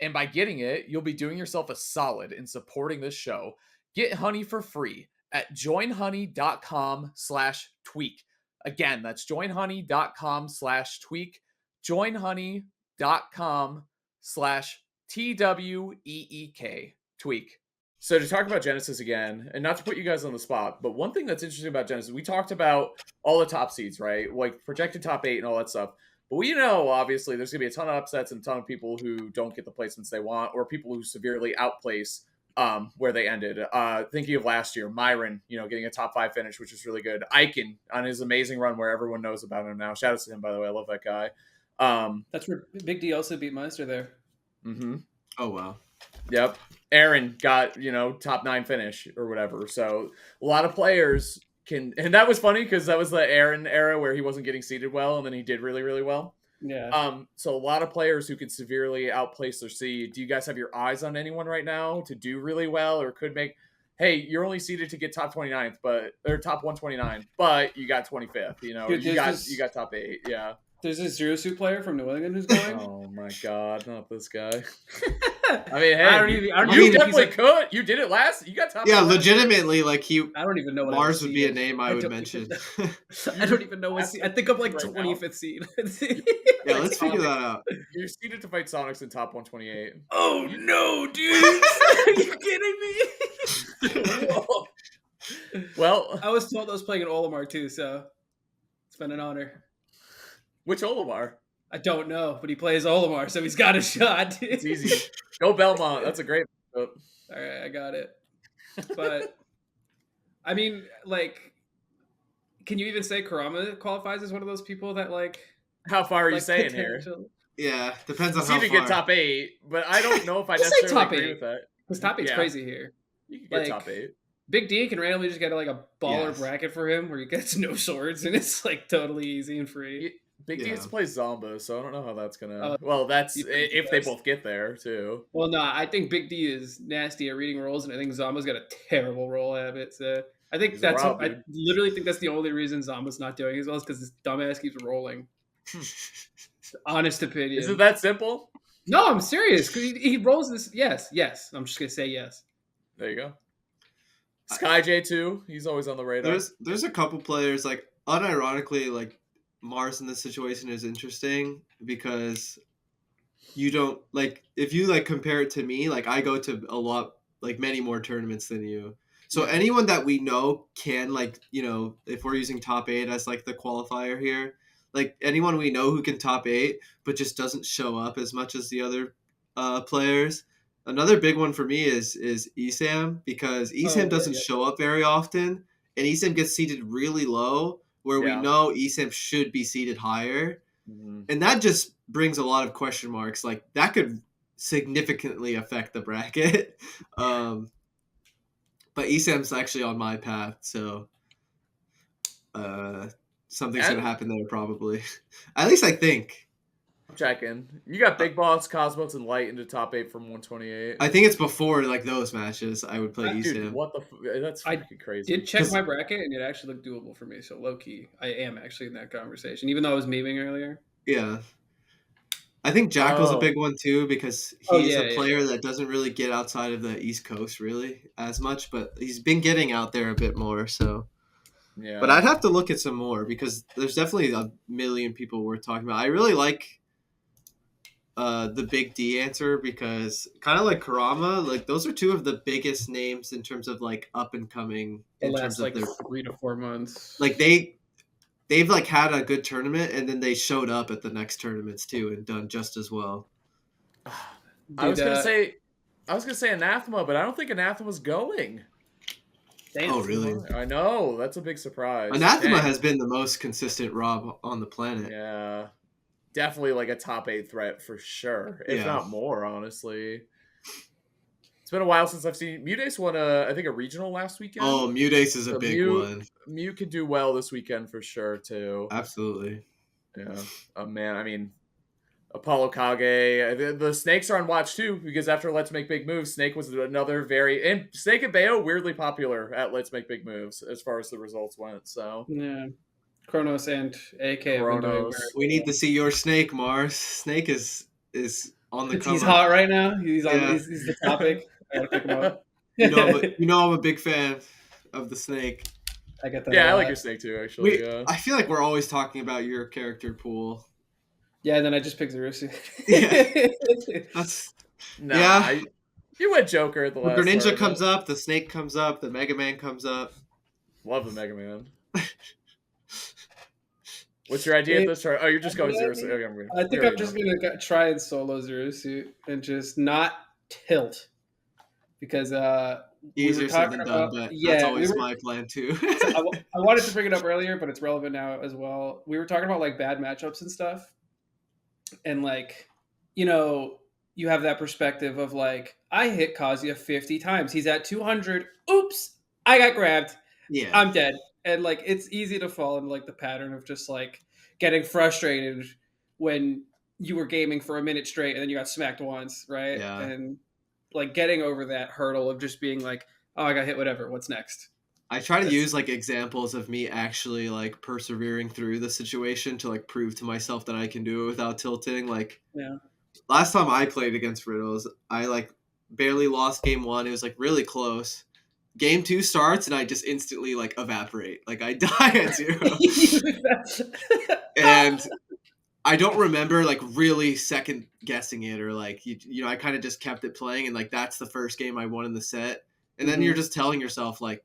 S2: And by getting it, you'll be doing yourself a solid in supporting this show. Get Honey for free at joinhoney.com/tweek. Again, that's joinhoney.com/tweek. joinhoney.com/TWEEK. Tweek. So to talk about Genesis again, and not to put you guys on the spot, but one thing that's interesting about Genesis, we talked about all the top seeds, right? Like projected top 8 and all that stuff. But we know, obviously, there's going to be a ton of upsets and a ton of people who don't get the placements they want, or people who severely outplace where they ended. Thinking of last year, Myron, getting a top 5 finish, which is really good. Icon on his amazing run where everyone knows about him now. Shout out to him, by the way. I love that guy.
S3: That's where Big D also beat Meister there.
S2: Mm-hmm.
S1: Oh, wow.
S2: Yep. Aaron got, top 9 finish or whatever. So a lot of players can, and that was funny because that was the Aaron era where he wasn't getting seeded well and then he did really, really well.
S3: Yeah.
S2: So a lot of players who could severely outplace their seed. Do you guys have your eyes on anyone right now to do really well or could make, hey, you're only seeded to get top 29th, or top 129, but you got 25th,
S3: Dude,
S2: you got top 8. Yeah.
S3: There's a Zero Suit player from New England who's going.
S2: Oh my god, not this guy. I mean, hey,
S3: I don't even
S2: you
S3: think
S2: definitely
S3: he's
S2: could. You did it last. You got top.
S1: Yeah,
S2: 8 last year.
S1: legitimately, like
S3: I don't even know what
S1: Marss
S3: I
S1: would be a name I would mention.
S3: I don't even know what seed. I think I'm like
S2: Right
S3: 25th seed.
S1: Yeah, let's figure that out.
S2: You're seeded to fight Sonics in top 128.
S3: Oh no, dude! Are you kidding me?
S2: Whoa. Well,
S3: I was told I was playing an Olimar too, so it's been an honor.
S2: which Olimar?
S3: I don't know, but he plays Olimar, so he's got a shot.
S2: It's easy. Go Belmont. That's a great.
S3: All right, I got it. But I mean, like, can you even say Kurama qualifies as one of those people that like?
S2: How far are you
S3: like,
S2: saying here?
S3: potential-
S1: Yeah, depends on
S2: See
S1: how
S2: if you
S1: far.
S2: get top 8, but I don't know if I
S3: Just say
S2: necessarily
S3: top
S2: agree
S3: 8.
S2: with that.
S3: Because top 8's
S2: Yeah.
S3: crazy here.
S2: You can get
S3: Like,
S2: top 8.
S3: Big D can randomly just get like a baller
S1: Yes.
S3: bracket for him where he gets no swords and it's like totally easy and free.
S2: Big D
S1: Yeah.
S2: has to play Zomba, so I don't know how that's gonna.
S3: Oh,
S2: well, that's
S3: you think
S2: if they
S3: that's-
S2: both get there too.
S3: Well, no, I think Big D is nasty at reading rolls, and I think Zomba's got a terrible roll habit. So I think
S2: He's a
S3: that's.
S2: Rob,
S3: I
S2: dude.
S3: literally think that's the only reason Zomba's not doing as well is because this dumbass keeps rolling. Honest opinion.
S2: Is it that simple?
S3: No, I'm serious. Because he rolls this. Yes. I'm just gonna say yes.
S2: There you go. Sky J too. He's always on the radar.
S1: There's a couple players, like, unironically, like, Marss in this situation is interesting because you don't, like, if you, like, compare it to me, like, I go to a lot, like, many more tournaments than you. So anyone that we know can, like, you know, if we're using top 8 as, like, the qualifier here, like, anyone we know who can top 8 but just doesn't show up as much as the other players. Another big one for me is Esam, because Esam doesn't show up very often, and Esam gets seated really low, where we
S2: Yeah.
S1: know Esam should be seated higher.
S2: Mhm.
S1: And that just brings a lot of question marks. Like, that could significantly affect the bracket. But Esam's actually on my path, so something's going to happen there probably. At least I think.
S2: I'm checking. You got Big Boss, Cosmos, and Light into top 8 from 128.
S1: I think it's before, like, those matches I would play
S2: Dude,
S1: Esam.
S2: what the? That's
S3: I
S2: freaking crazy.
S3: Did check my bracket and it actually looked doable for me. So low key, I am actually in that conversation, even though I was memeing earlier.
S1: Yeah. I think Jackal's a big one too, because he's a player that doesn't really get outside of the East Coast really as much, but he's been getting out there a bit more. So,
S2: Yeah.
S1: but I'd have to look at some more because there's definitely a million people worth talking about. I really like the Big D answer because kind of like Kurama, like those are two of the biggest names in terms of like up and coming in terms of
S3: like
S1: their
S3: 3 to 4 months.
S1: like they've like had a good tournament and then they showed up at the next tournaments too and done just as well.
S2: I was gonna say Anathema, but I don't think Anathema's going.
S3: Damn,
S1: oh really?
S2: I know, that's a big surprise.
S1: Anathema
S2: Dang.
S1: has been the most consistent Rob on the planet.
S2: Yeah, definitely like a top 8 threat for sure, if
S1: Yeah.
S2: not more. Honestly, it's been a while since I've seen Mutace won I think a regional last weekend.
S1: Oh, Mutace is a
S2: So
S1: big one.
S2: Mute could do well this weekend for sure too.
S1: Absolutely.
S2: Yeah. Man, I mean, Apollo Kage. The Snakes are on watch too, because after Let's Make Big Moves, Snake was another and Snake and Bayo weirdly popular at Let's Make Big Moves as far as the results went. So
S3: yeah, Kronos and AK.
S2: Kronos.
S1: We need to see your Snake, Marss. Snake is on the cover.
S3: He's hot right now. He's on.
S1: Yeah.
S3: He's the topic. I gotta pick him up.
S1: You know I'm a big fan of the Snake.
S3: I get that.
S2: Yeah, I like your Snake too. Actually, yeah.
S1: I feel like we're always talking about your character pool.
S3: Yeah, and then I just picked Zerusu.
S1: Yeah. That's yeah.
S2: You went Joker at the last.
S1: Greninja comes up, the Snake comes up, the Mega Man comes up.
S2: Love the Mega Man. What's your idea at this chart? Oh, you're just going Zerusu. Okay,
S3: I think I'm just gonna try and solo Zerusu and just not tilt because
S1: easier said than done, but that's always my plan too.
S3: I wanted to bring it up earlier, but it's relevant now as well. We were talking about like bad matchups and stuff, and like, you know, you have that perspective of like, I hit Kazuya 50 times. He's at 200. Oops, I got grabbed.
S1: Yeah,
S3: I'm dead. And like, it's easy to fall into like the pattern of just like getting frustrated when you were gaming for a minute straight and then you got smacked once, right?
S1: Yeah.
S3: And like getting over that hurdle of just being like, oh, I got hit, whatever. What's next?
S1: I try to use like examples of me actually like persevering through the situation to like prove to myself that I can do it without tilting. Like
S3: Yeah.
S1: last time I played against Riddles, I like barely lost game 1. It was like really close. Game 2 starts and I just instantly like evaporate. Like I die at 0. And I don't remember like really second guessing it or like you know I kind of just kept it playing and like that's the first game I won in the set. And then you're just telling yourself like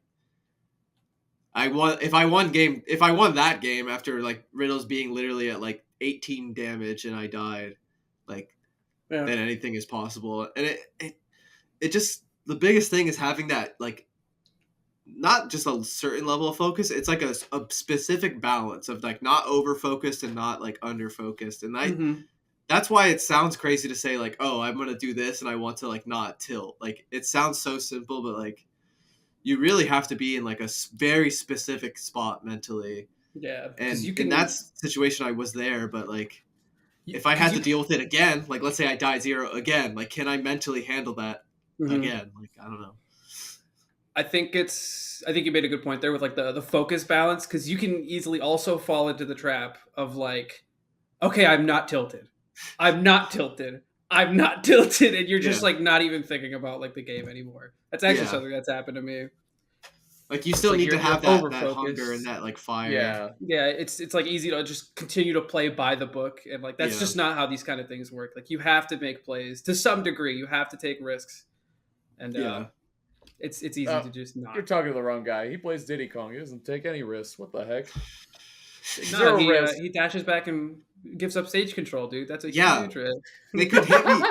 S1: if I won that game after like Riddles being literally at like 18 damage and I died, like then anything is possible. And it just the biggest thing is having that like not just a certain level of focus, it's like a specific balance of like not over focused and not like under focused. And that's why it sounds crazy to say like, oh, I'm gonna do this and I want to like not tilt. Like it sounds so simple, but like you really have to be in like a very specific spot mentally.
S3: Yeah,
S1: and in that situation I was there, but like if I had to deal with it again, like let's say I die 0 again, like can I mentally handle that again? Like I don't know.
S3: I think you made a good point there with like the focus balance, because you can easily also fall into the trap of like, okay, I'm not tilted, and you're just like not even thinking about like the game anymore. That's actually something that's happened to me.
S1: Like you still need to have that hunger and that like fire.
S3: Yeah. It's like easy to just continue to play by the book, and like that's just not how these kind of things work. Like you have to make plays to some degree. You have to take risks, and it's easy to just not.
S2: You're talking to the wrong guy. He plays Diddy Kong. He doesn't take any risks. What the heck?
S3: No, he dashes back and gives up stage control, dude. That's a huge risk.
S1: They could hit me.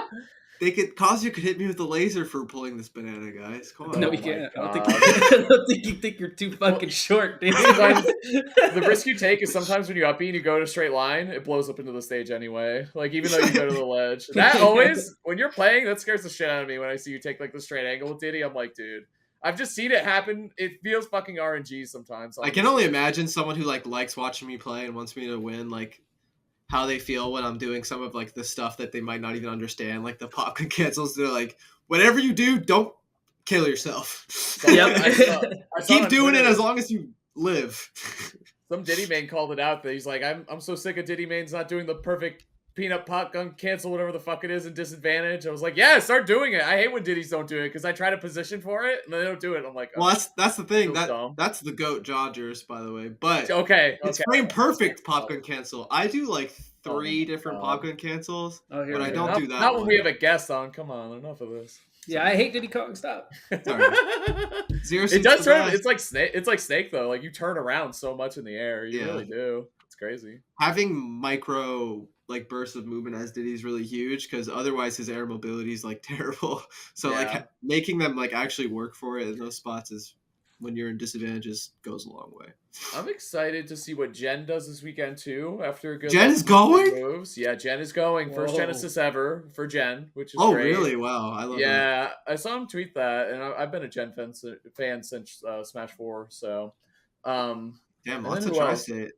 S1: Kazuya could hit me with a laser for pulling this banana, guys. Come on.
S3: No, he can't. I don't think you think you're too fucking short, dude.
S2: The risk you take is sometimes when you up B and you go in a straight line, it blows up into the stage anyway. Like even though you go to the ledge, that always when you're playing, that scares the shit out of me when I see you take like the straight angle with Diddy. I'm like, dude, I've just seen it happen. It feels fucking RNG sometimes.
S1: I can only imagine someone who like likes watching me play and wants me to win, like how they feel when I'm doing some of like the stuff that they might not even understand, like the popcorn cancels. They're like, whatever you do, don't kill yourself.
S3: Yep.
S1: Keep doing it as long as you live.
S2: Some Diddy main called it out that he's like, I'm so sick of Diddy mains not doing the perfect peanut popgun cancel, whatever the fuck it is, and disadvantage. I was like, yeah, start doing it. I hate when Diddies don't do it because I try to position for it and they don't do it. I'm like, oh,
S1: well, that's the thing.
S2: So
S1: that's the GOAT Jodgers, by the way. But
S2: it's
S1: frame perfect popgun cancel. I do like 3 different popgun cancels, but I don't do that.
S2: Not when we have a guest on. Come on, enough of this.
S3: Yeah, I hate Diddy Kong. Stop.
S1: Sorry.
S2: It does turn. It's like Snake. It's like Snake though. Like you turn around so much in the air. You really do. It's crazy.
S1: Having micro like bursts of movement as Diddy is really huge because otherwise his air mobility is like terrible. So like making them like actually work for it in those spots is when you're in disadvantages goes a long way.
S2: I'm excited to see what Jen does this weekend too. After a good
S1: Jen is going.
S2: Moves. Yeah, Jen is going.
S3: Whoa.
S2: First Genesis ever for Jen, which is
S1: great.
S2: Really?
S1: Wow, I love that.
S2: Yeah, I saw him tweet that, and I've been a Jen fan since Smash 4. So,
S1: damn, lots of tri-state.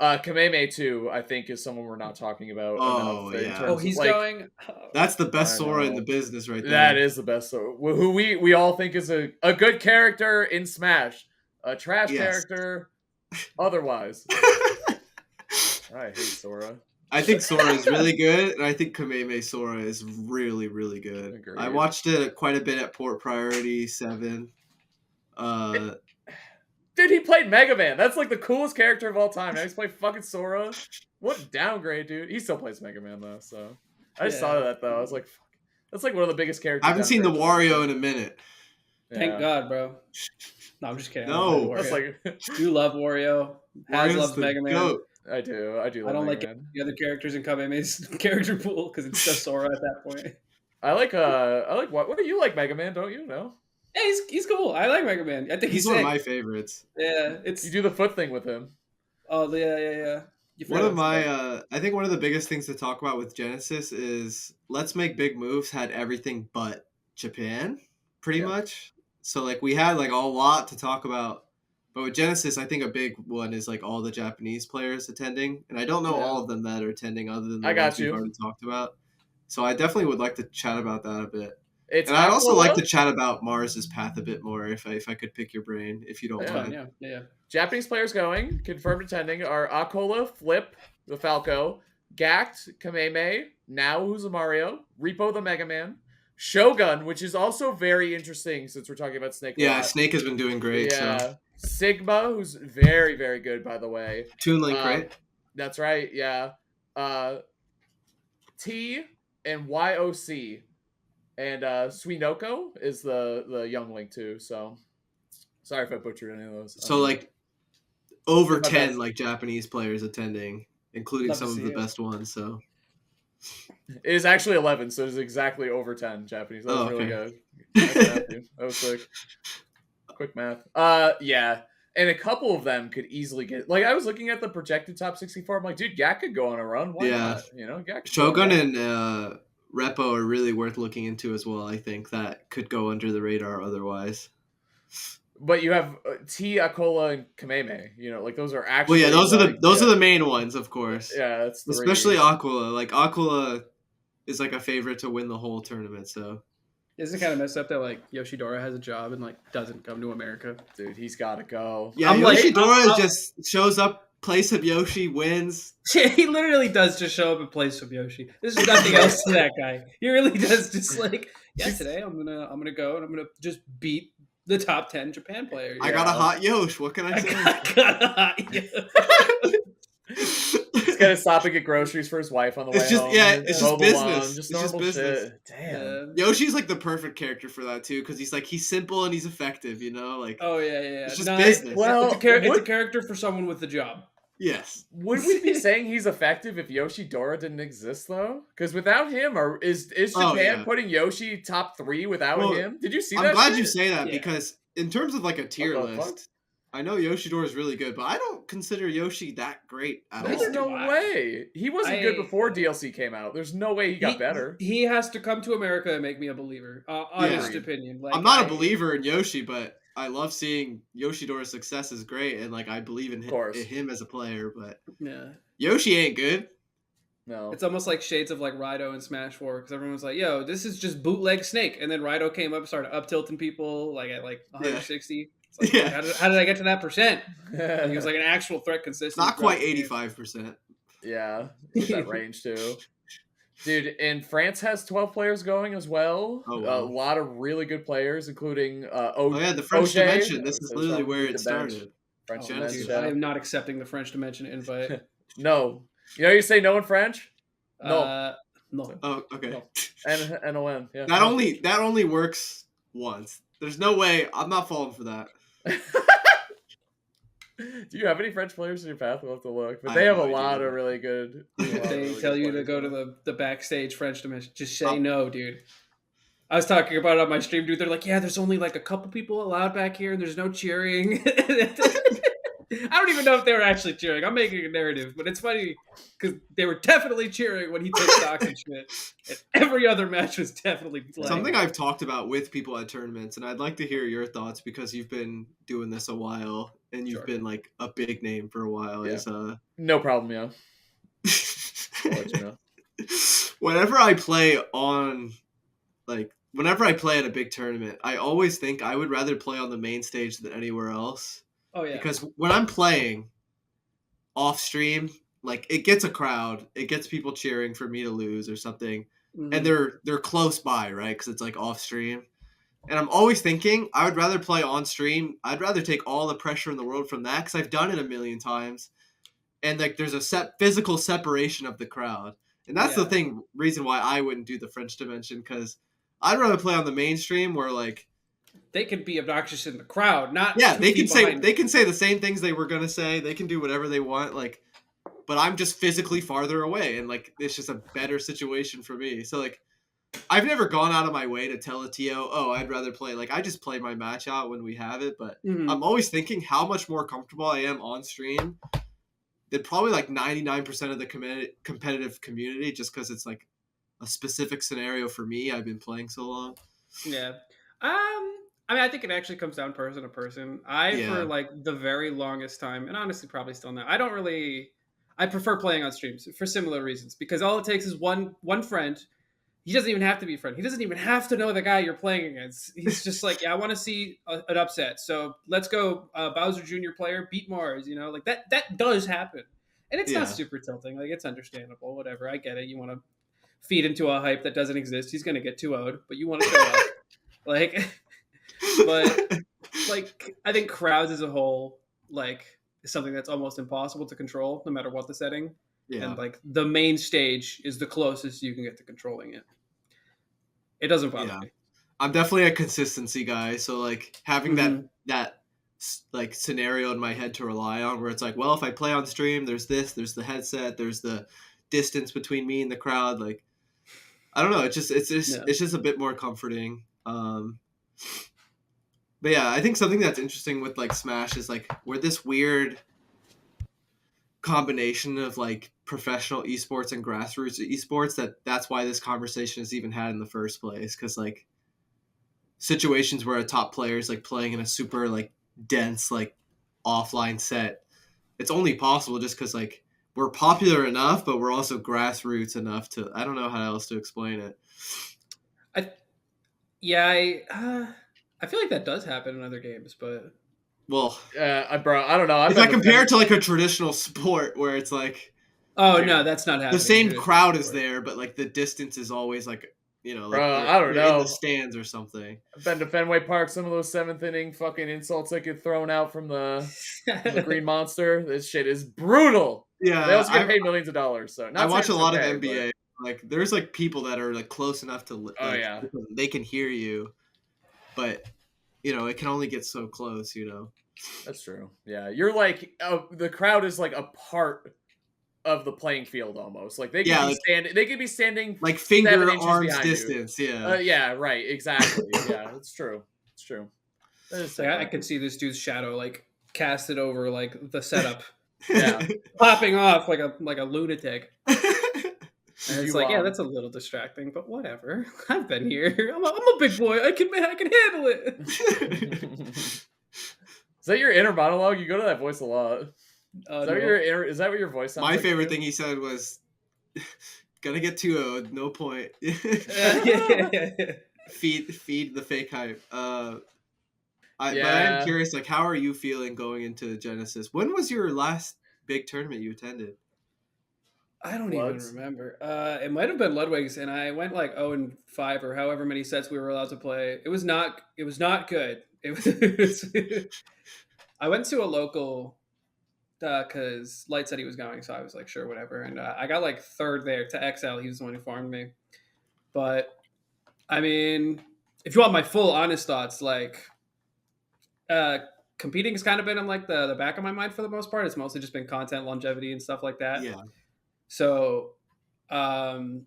S2: Kameme too, I think, is someone we're not talking about.
S3: He's going.
S1: That's the best Sora in the business, right there.
S2: That is the best Sora. Who we all think is a good character in Smash, a trash character. Otherwise, I hate Sora.
S1: I think Sora is really good, and I think Kameme Sora is really, really good.
S2: Agreed.
S1: I watched it quite a bit at Port Priority 7.
S2: Dude, he played Mega Man. That's like the coolest character of all time. Now he's playing fucking Sora. What downgrade, dude. He still plays Mega Man, though, so. I just thought of that, though. I was like, fuck. That's like one of the biggest characters.
S1: I haven't seen the Wario in a minute.
S3: Thank God, bro. No, I'm just kidding.
S1: No.
S2: That's like...
S3: You love Wario. Haz loves Mega Man.
S2: Goat. I do. I don't
S3: like the other characters in Kameme's character pool because it's just Sora at that point.
S2: I like what do you like Mega Man, don't you know?
S3: Yeah, he's cool. I like Mega Man. I think
S1: he's one of my favorites.
S3: Yeah,
S2: you do the foot thing with him.
S3: Oh yeah.
S1: One of my I think one of the biggest things to talk about with Genesis is Let's Make Big Moves had everything but Japan, pretty much. So like we had like a lot to talk about. But with Genesis, I think a big one is like all the Japanese players attending. And I don't know all of them that are attending other than the ones we've already talked about. So I definitely would like to chat about that a bit.
S2: It's
S1: And I'd also like to
S2: Aquila.
S1: chat about Mars's path a bit more if I could pick your brain, if you don't
S2: Yeah.
S1: mind.
S3: Yeah.
S2: Japanese players going, confirmed attending, are Akola, Flip, the Falco, Gact, Kameme, Now, who's a Mario, Repo, the Mega Man, Shogun, which is also very interesting since we're talking about Snake a
S1: Yeah,
S2: lot.
S1: Snake has been doing great.
S2: Yeah.
S1: So
S2: Sigma, who's very, very good, by the way.
S1: Toon Link, right?
S2: That's right, yeah. T and YOC. And Suinoko is the young Link too, so sorry if I butchered any of those.
S1: So like over
S2: my
S1: 10
S2: best.
S1: like Japanese players attending, including
S3: Love to
S1: some of
S3: see
S1: the
S3: it.
S1: best ones. So
S2: It is actually 11, so it's exactly over 10 Japanese. That was really good. Nice math, dude. That was sick. Quick math. Yeah. And a couple of them could easily get, like, I was looking at the projected top 64. I'm like, dude, Gak could go on a run. Why not? You know, Gak could
S1: Shogun
S2: go
S1: and Repo are really worth looking into as well. I think that could go under the radar otherwise.
S2: But you have T, Akola, and Kameme. You know, like those are actually.
S1: Well, yeah, those
S2: like,
S1: are the main ones, of course.
S2: Yeah, that's three.
S1: Especially Aquila. Like Aquila is like a favorite to win the whole tournament. So
S3: Isn't it kind of messed up that like Yoshidora has a job and like doesn't come to America?
S2: Dude, he's got to go.
S1: yeah,
S3: I'm like-
S1: Yoshidora just shows up, plays some Yoshi, wins.
S3: He literally does just show up and play some Yoshi. There's nothing else to that guy. He really does just like, yeah, today I'm gonna go and I'm gonna just beat the top 10 Japan players.
S1: I got a hot Yosh. What can I say?
S2: He's gonna stop and get groceries for his wife on the way
S1: It's just
S2: home.
S1: it's just
S2: mow the lawn,
S1: business.
S2: just
S1: It's just
S2: normal
S1: business.
S2: shit. Damn.
S1: Yoshi's like the perfect character for that too, because he's simple and he's effective. You know, like
S3: Oh yeah.
S1: it's just business.
S2: Well,
S3: it's a character for someone with a job.
S1: yes.
S2: Would we be saying he's effective if Yoshidora didn't exist though? Because without him, is Japan
S1: yeah.
S2: putting Yoshi top 3 without
S1: Well,
S2: him? Did you see
S1: I'm
S2: that?
S1: glad
S2: shit?
S1: you say that
S3: Yeah.
S1: because in terms of like a tier
S2: What the fuck?
S1: list, I know Yoshidora is really good, but I don't consider Yoshi that great at
S2: There's
S1: all.
S2: no way. He wasn't good before DLC came out. There's no way he got better.
S3: He has to come to America and make me a believer. Honest
S1: Yeah.
S3: opinion. Like,
S1: I'm not a believer in Yoshi, but I love seeing Yoshidora's success is great, and like I believe in him as a player. But
S3: Yeah.
S1: Yoshi ain't good.
S2: No.
S3: It's almost like shades of like Rido and Smash 4 because everyone was like, "Yo, this is just bootleg Snake," and then Rido came up and started up tilting people like at like 160. It's like,
S1: Yeah.
S3: how did I get to that percent? And he was like an actual threat consistent.
S1: Not quite 85%.
S2: Yeah, with that range too. Dude, and France has 12 players going as well.
S1: Oh, wow.
S2: A lot of really good players, including
S1: Oh yeah, the French
S2: Auger.
S1: dimension. This is literally where it
S2: The bench.
S1: started.
S2: French
S3: Oh,
S2: dimension.
S3: dude, I am not accepting the French Dimension invite.
S2: No. You know you say no in French? No.
S3: No.
S1: Oh, okay.
S2: No. N-O-N. Yeah.
S1: That only works once. There's no way. I'm not falling for that.
S2: Do you have any French players in your path? We'll have to look. But
S1: I
S2: they
S1: have
S2: have a
S1: no
S2: lot
S1: idea.
S2: of really good.
S3: They tell you to go to the backstage French Dimension. Just say no, dude. I was talking about it on my stream, dude. They're like, yeah, there's only like a couple people allowed back here, and there's no cheering. I don't even know if they were actually cheering. I'm making a narrative, but it's funny because they were definitely cheering when he took stock and shit. And every other match was definitely playing.
S1: Something I've talked about with people at tournaments, and I'd like to hear your thoughts because you've been doing this a while and you've been like a big name for a while.
S2: Yeah.
S1: Is
S2: No problem, yeah. I'll let you know.
S1: whenever I play at a big tournament, I always think I would rather play on the main stage than anywhere else.
S3: Oh yeah.
S1: Because when I'm playing off stream, like it gets a crowd, it gets people cheering for me to lose or something,
S3: Mhm.
S1: and they're close by, right? Because it's like off stream, and I'm always thinking I would rather play on stream. I'd rather take all the pressure in the world from that because I've done it a million times, and like there's a physical separation of the crowd, and that's the reason why I wouldn't do the French Dimension because I'd rather play on the mainstream where like.
S3: They could be obnoxious in the crowd, not
S1: They
S3: 2
S1: can
S3: feet
S1: say
S3: behind
S1: they can say the same things they were gonna say. They can do whatever they want, like, but I'm just physically farther away, and like it's just a better situation for me. So like, I've never gone out of my way to tell a TO, oh, I'd rather play. Like I just play my match out when we have it, but
S3: Mhm.
S1: I'm always thinking how much more comfortable I am on stream than probably like 99% of the competitive community, just because it's like a specific scenario for me. I've been playing so long.
S3: Yeah. I mean, I think it actually comes down person to person. For like the very longest time, and honestly, probably still now, I prefer playing on streams for similar reasons because all it takes is one friend he doesn't even have to be friend. He doesn't even have to know the guy you're playing against. He's just like, yeah, I want to see an upset. So let's go Bowser Jr. player beat Marss, you know, like that does happen. And it's not super tilting. Like, it's understandable. Whatever. I get it. You want to feed into a hype that doesn't exist. He's going to get 2-0'd, but you want to show up. Like, but like, I think crowds as a whole, like, is something that's almost impossible to control no matter what the setting. Yeah. And like the main stage is the closest you can get to controlling it. It doesn't bother me.
S1: I'm definitely a consistency guy, so like having that like scenario in my head to rely on, where it's like, well, if I play on stream, there's this, there's the headset, there's the distance between me and the crowd. Like, I don't know, it's just a bit more comforting. But yeah, I think something that's interesting with like Smash is like we're this weird combination of like professional esports and grassroots esports that's why this conversation is even had in the first place, because like situations where a top player is like playing in a super like dense like offline set, it's only possible just because like we're popular enough, but we're also grassroots enough to, I don't know how else to explain it.
S3: I feel like that does happen in other games, but
S1: well,
S2: bro, I don't know.
S1: If I compare it to like a traditional sport where it's like,
S3: no, that's not happening.
S1: The same crowd is there, but like the distance is always like, you know, like
S2: bro, I don't know,
S1: in the stands or something.
S2: I've been to Fenway Park. Some of those 7th inning fucking insults that get thrown out from the Green Monster. This shit is brutal.
S1: Yeah,
S2: they also get paid millions of dollars. So
S1: I watch a lot of NBA. But like, there's like people that are like close enough to, like, they can hear you, but you know, it can only get so close. You know.
S2: That's true. Yeah, you're like the crowd is like a part of the playing field almost. Like they can they could be standing
S1: like finger arms distance. You.
S2: Yeah, right. Exactly. Yeah, it's true. It's true.
S3: I could see this dude's shadow like casted over like the setup. Yeah, popping off like a lunatic. And it's like, yeah, that's a little distracting, but whatever. I've been here. I'm a big boy. I can handle it.
S2: Is that your inner monologue? You go to that voice a lot. Is that what your voice sounds
S1: like?
S2: My
S1: favorite thing he said was, "Gonna get 2-0, no point." Feed the fake hype. But I'm curious, like, how are you feeling going into Genesis? When was your last big tournament you attended?
S3: I don't even remember. It might have been Ludwig's, and I went like 0-5 or however many sets we were allowed to play. It was not good. I went to a local because Light said he was going, so I was like, sure, whatever. And I got like 3rd there to XL. He was the one who farmed me. But I mean, if you want my full honest thoughts, like competing has kind of been in like the back of my mind for the most part. It's mostly just been content longevity and stuff like that.
S1: Yeah.
S3: So, and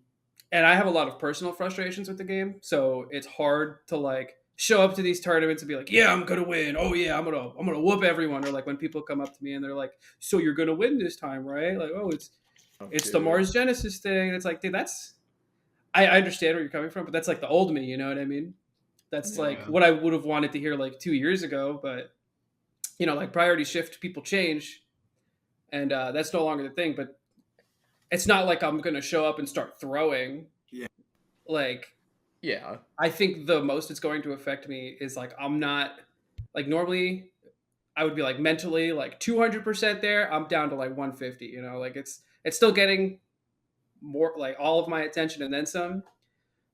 S3: I have a lot of personal frustrations with the game, so it's hard to like show up to these tournaments and be like, yeah, I'm gonna win. Oh yeah, I'm gonna whoop everyone. Or like when people come up to me and they're like, so you're gonna win this time, right? Like, oh, it's the Marss Genesis thing. And it's like, dude, I understand where you're coming from, but that's like the old me, you know what I mean? That's like what I would have wanted to hear like 2 years ago, but you know, like priorities shift, people change, and that's no longer the thing. But it's not like I'm gonna show up and start throwing.
S1: Yeah.
S3: Like,
S2: yeah.
S3: I think the most it's going to affect me is like I'm not like normally I would be like mentally like 200% there. I'm down to like 150. You know, like it's still getting more like all of my attention and then some,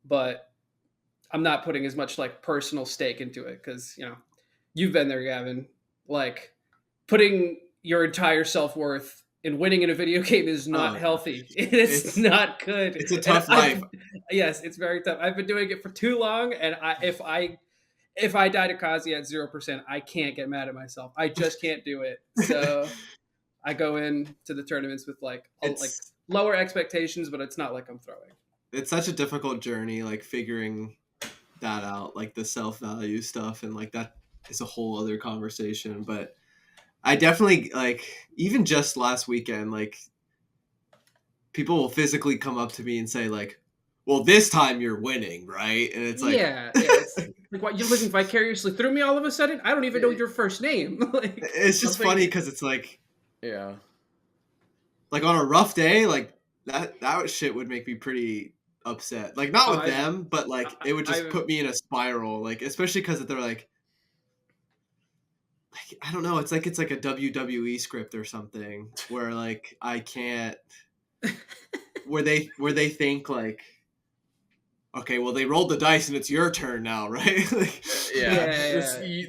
S3: but I'm not putting as much like personal stake into it because you know you've been there, Gavin. Like putting your entire self-worth in winning in a video game is not healthy. It's not good.
S1: It's a tough life.
S3: Yes, it's very tough. I've been doing it for too long, and if I die to Kazuya at 0%, I can't get mad at myself. I just can't do it. So I go into the tournaments with like lower expectations, but it's not like I'm throwing.
S1: It's such a difficult journey, like figuring that out, like the self-value stuff, and like that is a whole other conversation, but I definitely like even just last weekend, like people will physically come up to me and say like, well, this time you're winning, right? And it's like,
S3: it's like what, you're living vicariously through me all of a sudden? I don't even know your first name. Like,
S1: it's just funny because it's like,
S2: yeah,
S1: like on a rough day, like that shit would make me pretty upset. Like not
S3: Oh,
S1: with them, but like it would just
S3: I-
S1: put me in a spiral. Like especially because they're like I don't know. It's like a WWE script or something where like I can't where they think like okay, well they rolled the dice and it's your turn now, right? Like,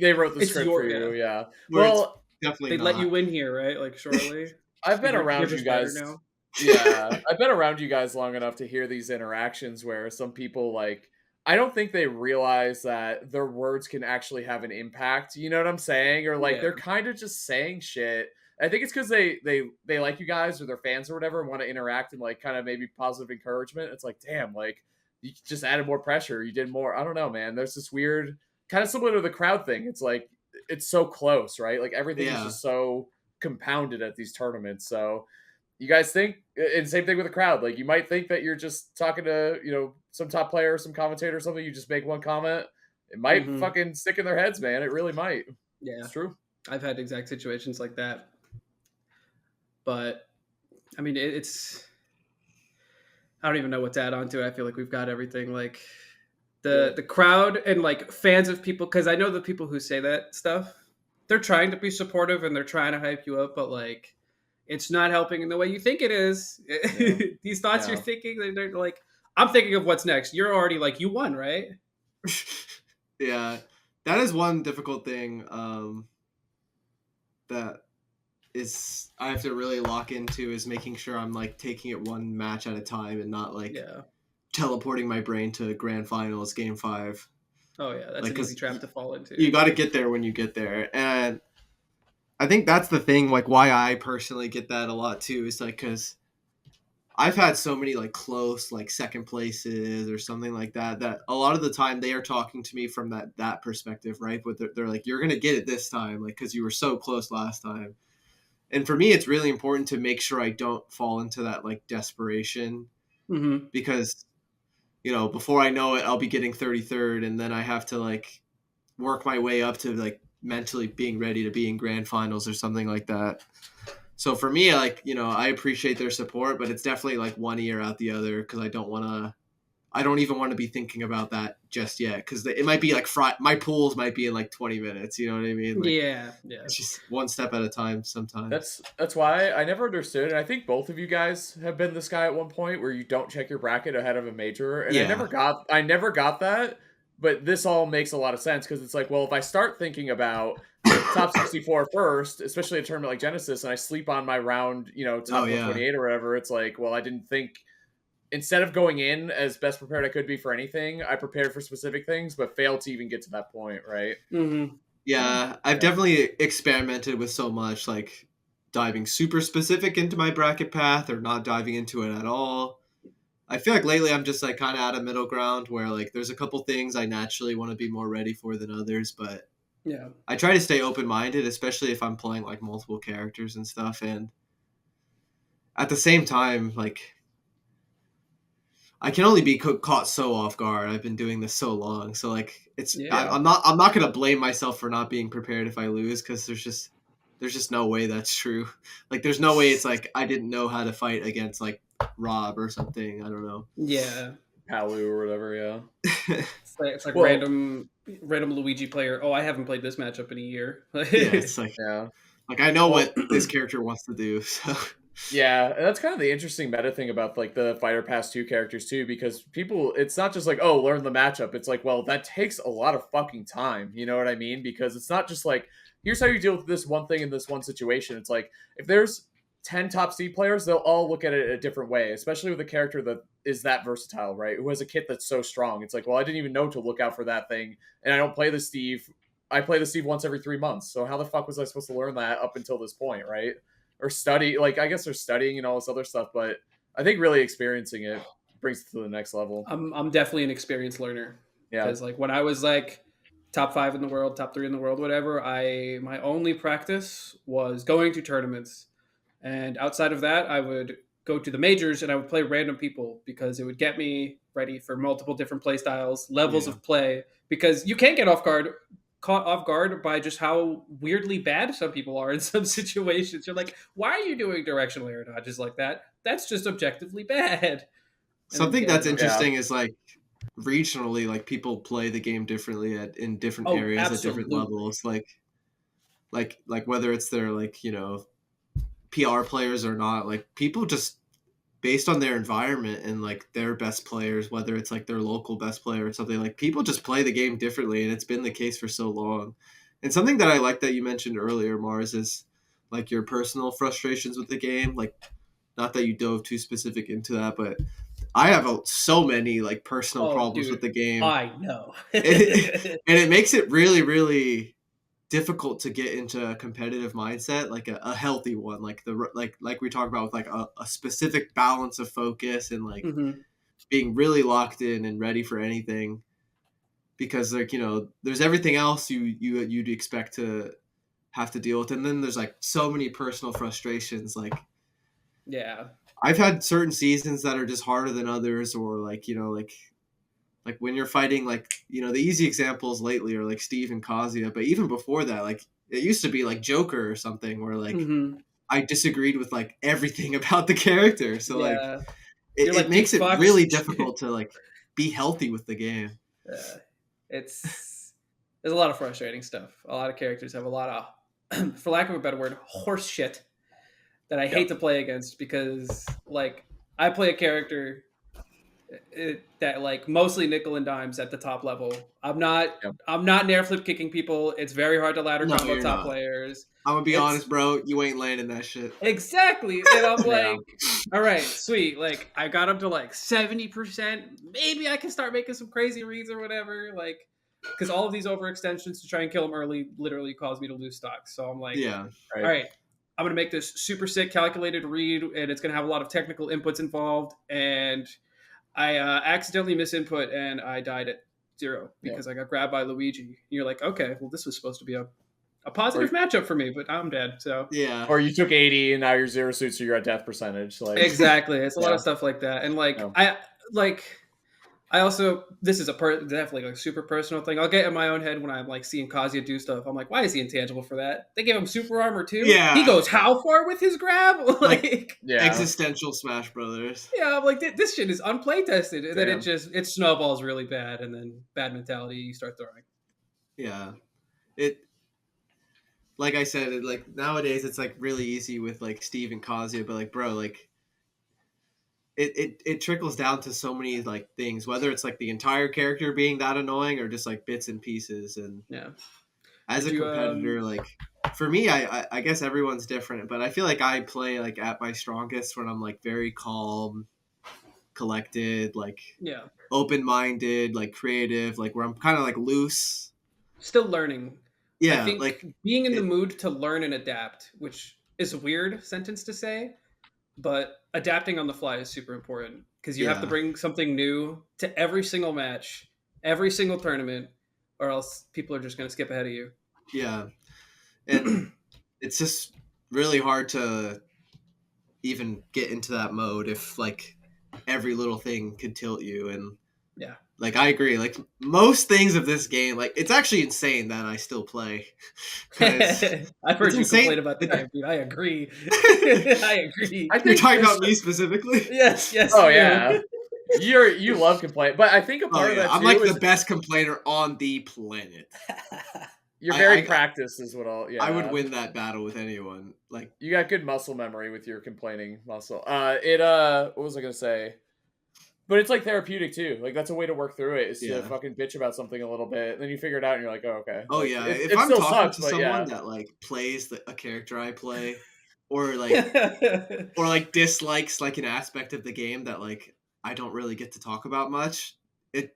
S2: They wrote the
S3: It's
S2: script
S3: your-
S2: for you. Yeah.
S1: where it's
S2: Well,
S1: definitely
S3: they
S1: not.
S3: let you in here, right? Like shortly.
S2: I've been
S3: You're
S2: around you
S3: just better
S2: guys.
S3: now.
S2: Yeah, I've been around you guys long enough to hear these interactions where some people like I don't think they realize that their words can actually have an impact. You know what I'm saying? Or like
S3: Yeah.
S2: they're kind of just saying shit. I think it's because they like you guys or they're fans or whatever and want to interact and like kind of maybe positive encouragement. It's like, damn, like you just added more pressure. You did more. I don't know, man. There's this weird kind of similar to the crowd thing. It's like it's so close, right? Like everything is
S1: Yeah.
S2: just so compounded at these tournaments. So you guys think, and same thing with the crowd, like you might think that you're just talking to, you know, some top player, some commentator or something, you just make one comment, it might
S3: Mhm.
S2: fucking stick in their heads, man. It really might.
S3: Yeah.
S2: It's true.
S3: I've had exact situations like that. But I mean, it's I don't even know what to add on to it. I feel like we've got everything. Like the crowd and like fans of people, because I know the people who say that stuff, they're trying to be supportive and they're trying to hype you up, but like it's not helping in the way you think it is. These thoughts you're
S2: Yeah.
S3: thinking, they're like, I'm thinking of what's next. You're already like, you won, right?
S1: Yeah, that is one difficult thing that is I have to really lock into is making sure I'm like taking it one match at a time and not like
S3: Yeah.
S1: teleporting my brain to grand finals game 5.
S3: Oh yeah, that's
S1: Like,
S3: an easy
S1: 'cause
S3: trap to fall into.
S1: You got to get there when you get there, and I think that's the thing. Like why I personally get that a lot too is like because I've had so many like close like second places or something like that that a lot of the time they are talking to me from that perspective, right? But they're like you're gonna get it this time, like because you were so close last time. And for me, it's really important to make sure I don't fall into that like desperation
S3: Mm-hmm.
S1: because you know before I know it, I'll be getting 33rd, and then I have to like work my way up to like mentally being ready to be in grand finals or something like that. So for me, like, you know, I appreciate their support, but it's definitely like one ear out the other because I don't even want to be thinking about that just yet because it might be like my pools might be in like 20 minutes. You know what I mean? Like,
S3: Yeah.
S1: it's just one step at a time sometimes.
S2: That's why I never understood, and I think both of you guys have been this guy at one point where you don't check your bracket ahead of a major, and
S1: Yeah.
S2: I never got that, but this all makes a lot of sense because it's like, well, if I start thinking about top 64 first, especially a tournament like Genesis, and I sleep on my round, you know, top
S1: Oh, yeah.
S2: 128 or whatever, it's like, well, I didn't think. Instead of going in as best prepared I could be for anything, I prepared for specific things, but failed to even get to that point, right?
S3: Mm-hmm.
S1: Yeah, I've definitely experimented with so much, like diving super specific into my bracket path or not diving into it at all. I feel like lately I'm just like kind of at a middle ground where like there's a couple things I naturally want to be more ready for than others, but
S3: Yeah.
S1: I try to stay open-minded, especially if I'm playing like multiple characters and stuff. And at the same time, like I can only be caught so off guard. I've been doing this so long, so like it's
S3: Yeah.
S1: I'm not gonna blame myself for not being prepared if I lose because there's just no way that's true. Like there's no way it's like I didn't know how to fight against like Rob or something. I don't know.
S3: Yeah.
S2: Palu or whatever, yeah.
S3: It's like
S2: Well-
S3: random Luigi player. Oh, I haven't played this matchup in a year.
S1: Yeah, it's like
S2: Yeah.
S1: like I know what this character wants to do. So
S2: Yeah, and that's kind of the interesting meta thing about like the Fighter Pass 2 characters too, because people, it's not just like, oh, learn the matchup. It's like, well, that takes a lot of fucking time. You know what I mean? Because it's not just like, here's how you deal with this one thing in this one situation. It's like, if there's 10 top seed players, they'll all look at it a different way, especially with a character that is that versatile, right? Who has a kit that's so strong. It's like, well, I didn't even know to look out for that thing, and I don't play the Steve. I play the Steve once every 3 months. So how the fuck was I supposed to learn that up until this point, right? Or study, like I guess they're studying and all this other stuff, but I think really experiencing it brings it to the next level.
S3: I'm definitely an experienced learner.
S2: Yeah,
S3: Because like when I was like top 5 in the world, top 3 in the world, whatever, my only practice was going to tournaments, and outside of that, I would go to the majors and I would play random people because it would get me ready for multiple different play styles, levels
S1: Yeah.
S3: of play. Because you can't get caught off guard by just how weirdly bad some people are in some situations. You're like, why are you doing directional air dodges like that? That's just objectively bad.
S1: Something that's
S3: Ganon.
S1: interesting is like regionally, like people play the game differently in different
S3: Oh,
S1: areas at different
S3: absolutely.
S1: levels. Like whether it's their like, you know, PR players or not, like people just based on their environment and like their best players, whether it's like their local best player or something, like people just play the game differently, and it's been the case for so long. And something that I like that you mentioned earlier, Mars, is like your personal frustrations with the game. Like, not that you dove too specific into that, but I have so many like personal
S3: Oh,
S1: problems
S3: dude,
S1: with the game,
S3: I know.
S1: and it makes it really, really difficult to get into a competitive mindset, like a healthy one, like like we talked about with like a specific balance of focus and like
S3: Mhm.
S1: being really locked in and ready for anything, because like, you know, there's everything else you'd expect to have to deal with, and then there's like so many personal frustrations. Like
S3: Yeah.
S1: I've had certain seasons that are just harder than others, or like, you know, like when you're fighting, like, you know, the easy examples lately are like Steve and Kazuya, but even before that, like it used to be like Joker or something, where like
S3: Mhm.
S1: I disagreed with like everything about the character. So like
S3: Yeah.
S1: it,
S3: You're
S1: it
S3: like, dude,
S1: makes it
S3: fucks.
S1: really difficult to like be healthy with the game.
S3: It's there's a lot of frustrating stuff. A lot of characters have a lot of, for lack of a better word, horse shit that I hate to play against, because like I play a character that like mostly nickel and dimes at the top level. I'm not
S2: Yep.
S3: I'm not nair flip kicking people. It's very hard to ladder
S1: No,
S3: combo
S1: you're
S3: top
S1: not.
S3: players.
S1: I'm gonna be
S3: It's
S1: honest, bro. You ain't landing that shit.
S3: exactly, and I'm
S2: Yeah.
S3: like, all right, sweet. Like I got up to like 70%. Maybe I can start making some crazy reads or whatever. Like because all of these overextensions to try and kill him early literally caused me to lose stocks. So I'm like,
S1: Yeah.
S3: all right, I'm gonna make this super sick calculated read, and it's gonna have a lot of technical inputs involved. And I accidentally misinput, and I died at 0 because I got grabbed by Luigi. And you're like, okay, well, this was supposed to be a positive matchup for me, but I'm dead. So
S1: Yeah.
S2: Or you took 80 and now you're 0 suit, so you're at death percentage. Like
S3: exactly, it's a lot
S2: Yeah.
S3: of stuff like that, and like
S2: Yeah.
S3: I also, this is definitely like super personal thing. I'll get in my own head when I'm like seeing Kazuya do stuff. I'm like, why is he intangible for that? They gave him super armor too.
S1: Yeah.
S3: He goes how far with his grab? Like
S2: Yeah.
S1: Existential Smash Brothers.
S3: yeah, I'm like this shit is unplay tested, and then
S2: Damn.
S3: it snowballs really bad, and then bad mentality. You start throwing.
S1: Yeah. It, like I said, it, like nowadays it's like really easy with like Steve and Kazuya, but like, bro, like it trickles down to so many like things, whether it's like the entire character being that annoying or just like bits and pieces. And
S3: Yeah.
S1: as a
S3: Did you,
S1: competitor, like for me, I guess everyone's different, but I feel like I play like at my strongest when I'm like very calm, collected, like
S3: Yeah.
S1: open-minded, like creative, like where I'm kind of like loose.
S3: Still learning. I
S1: Yeah,
S3: think
S1: like
S3: being in the mood to learn and adapt, which is a weird sentence to say, but adapting on the fly is super important because you have to
S1: Yeah.
S3: bring something new to every single match, every single tournament, or else people are just going to skip ahead of you.
S1: Yeah, and it's just really hard to even get into that mode if like every little thing could tilt you. And
S3: Yeah.
S1: like I agree, like most things of this game, like it's actually insane that I still play.
S3: I've heard
S1: it's
S3: you
S1: insane.
S3: complain about the game, dude. I agree. I agree.
S2: I
S1: You're
S2: think
S1: talking
S2: there's-
S1: about me specifically?
S3: Yes, yes.
S2: Oh
S3: you.
S2: yeah. You love complaint, but I think a
S1: Oh,
S2: part of
S1: yeah.
S2: that
S1: I'm
S2: too
S1: like
S2: is
S1: the best complainer on the planet.
S2: you're very
S1: I-
S2: practiced, is what I'll. Yeah,
S1: I would win that battle with anyone. Like
S2: You got good muscle memory with your complaining muscle. What was I gonna say? But it's like therapeutic too. Like that's a way to work through it. Is
S1: Yeah.
S2: to fucking bitch about something a little bit, and then you figure it out, and you're like, oh okay.
S1: oh
S2: Like,
S1: yeah,
S2: it
S1: if I'm
S2: still
S1: talking
S2: sucks,
S1: to
S2: but
S1: someone
S2: yeah.
S1: that like plays a character I play, or like dislikes like an aspect of the game that like I don't really get to talk about much,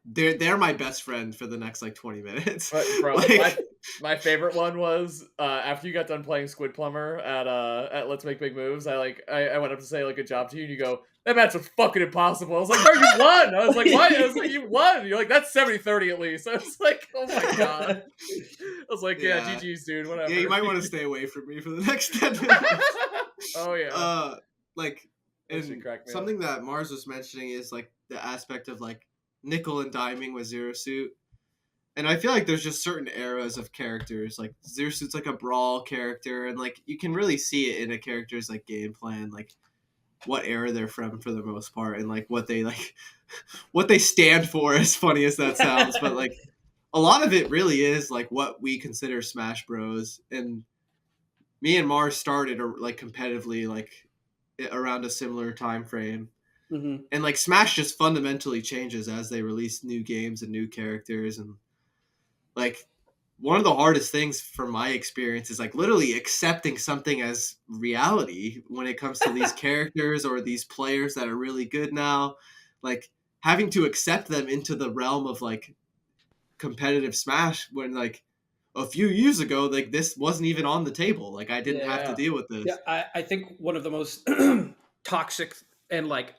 S1: they're my best friend for the next like 20 minutes.
S2: But bro,
S1: Like,
S2: my favorite one was after you got done playing Squid Plumber at Let's Make Big Moves. I went up to say like good job to you, and you go, that match was fucking impossible. I was like, bro, you won. I was like, what? I was like, you won. You're like, that's 70-30 at least. I was like, oh my god. I was like, yeah,
S1: Yeah.
S2: GG's, dude. Whatever.
S1: yeah, you might want to stay away from me for the next 10 minutes.
S2: Oh yeah.
S1: Like,
S2: That shit
S1: and
S2: cracked me
S1: something that Mars was mentioning is like the aspect of like nickel and diming with Zero Suit. And I feel like there's just certain eras of characters. Like Zero Suit's like a brawl character, and like you can really see it in a character's like game plan. Like what era they're from for the most part, and like what they stand for, as funny as that sounds. But like a lot of it really is like what we consider Smash Bros. And me and Marss started like competitively like around a similar time frame.
S3: Mm-hmm.
S1: And like Smash just fundamentally changes as they release new games and new characters. And like one of the hardest things from my experience is like literally accepting something as reality when it comes to these characters or these players that are really good now. Like having to accept them into the realm of like competitive Smash when like a few years ago, like this wasn't even on the table. Like I didn't have to deal with this.
S3: Yeah, I think one of the most toxic and like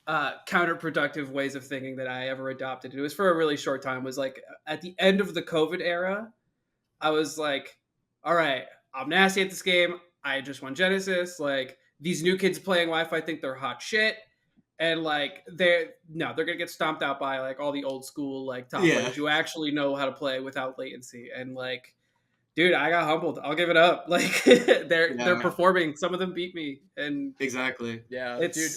S3: counterproductive ways of thinking that I ever adopted, it was for a really short time, was like at the end of the COVID era, I was like, all right, I'm nasty at this game. I just won Genesis. Like these new kids playing Wi-Fi think they're hot shit. And like they're gonna get stomped out by like all the old school like top players who actually know how to play without latency. And like, dude, I got humbled. I'll give it up. Like they're performing. Some of them beat me, and
S1: exactly.
S2: Yeah, dude.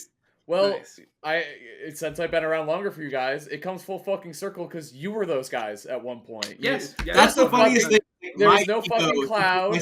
S2: Well, nice. Since I've been around longer for you guys, it comes full fucking circle because you were those guys at one point.
S3: Yes,
S1: that's the funniest thing.
S2: There was no fucking Cloud.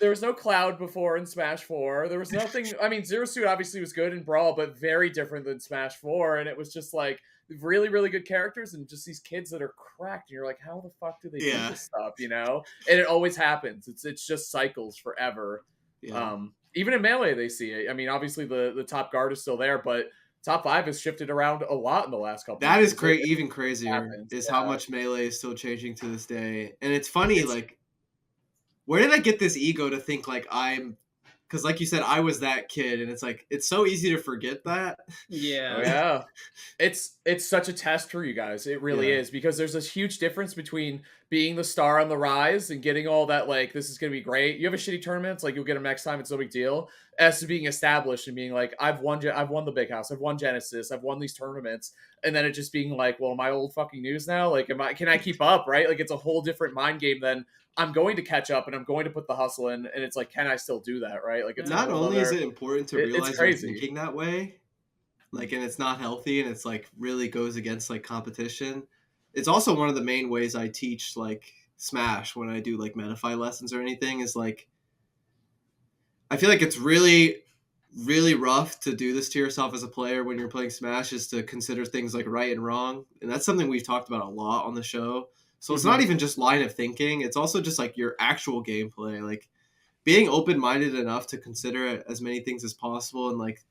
S2: There was no Cloud before in Smash 4. There was nothing. I mean, Zero Suit obviously was good in Brawl, but very different than Smash 4. And it was just like really, really good characters and just these kids that are cracked. And you're like, how the fuck do they do this stuff? You know? And it always happens. It's just cycles forever.
S1: Yeah.
S2: Even in Melee, they see it. I mean, obviously the top guard is still there, but top 5 has shifted around a lot in the last couple.
S1: That is great. Even crazier is how much Melee is still changing to this day. And it's funny, like, where did I get this ego to think like because like you said, I was that kid, and it's like it's so easy to forget that.
S2: Yeah. It's such a test for you guys. It really is, because there's this huge difference between being the star on the rise and getting all that like this is gonna be great. You have a shitty tournament, it's like you'll get them next time, it's no big deal. As to being established and being like, I've won the big house, I've won Genesis, I've won these tournaments, and then it just being like, well, am I old fucking news now? Like, can I keep up, right? Like it's a whole different mind game than I'm going to catch up and I'm going to put the hustle in, and it's like, can I still do that, right? Like, it's
S1: not only is it important to realize you're thinking that way, like, and it's not healthy, and it's like really goes against like competition. It's also one of the main ways I teach like Smash when I do like Metafy lessons or anything, is like I feel like it's really, really rough to do this to yourself as a player when you're playing Smash, is to consider things like right and wrong, and that's something we've talked about a lot on the show. So it's not even just line of thinking. It's also just like your actual gameplay, like being open-minded enough to consider as many things as possible. And like,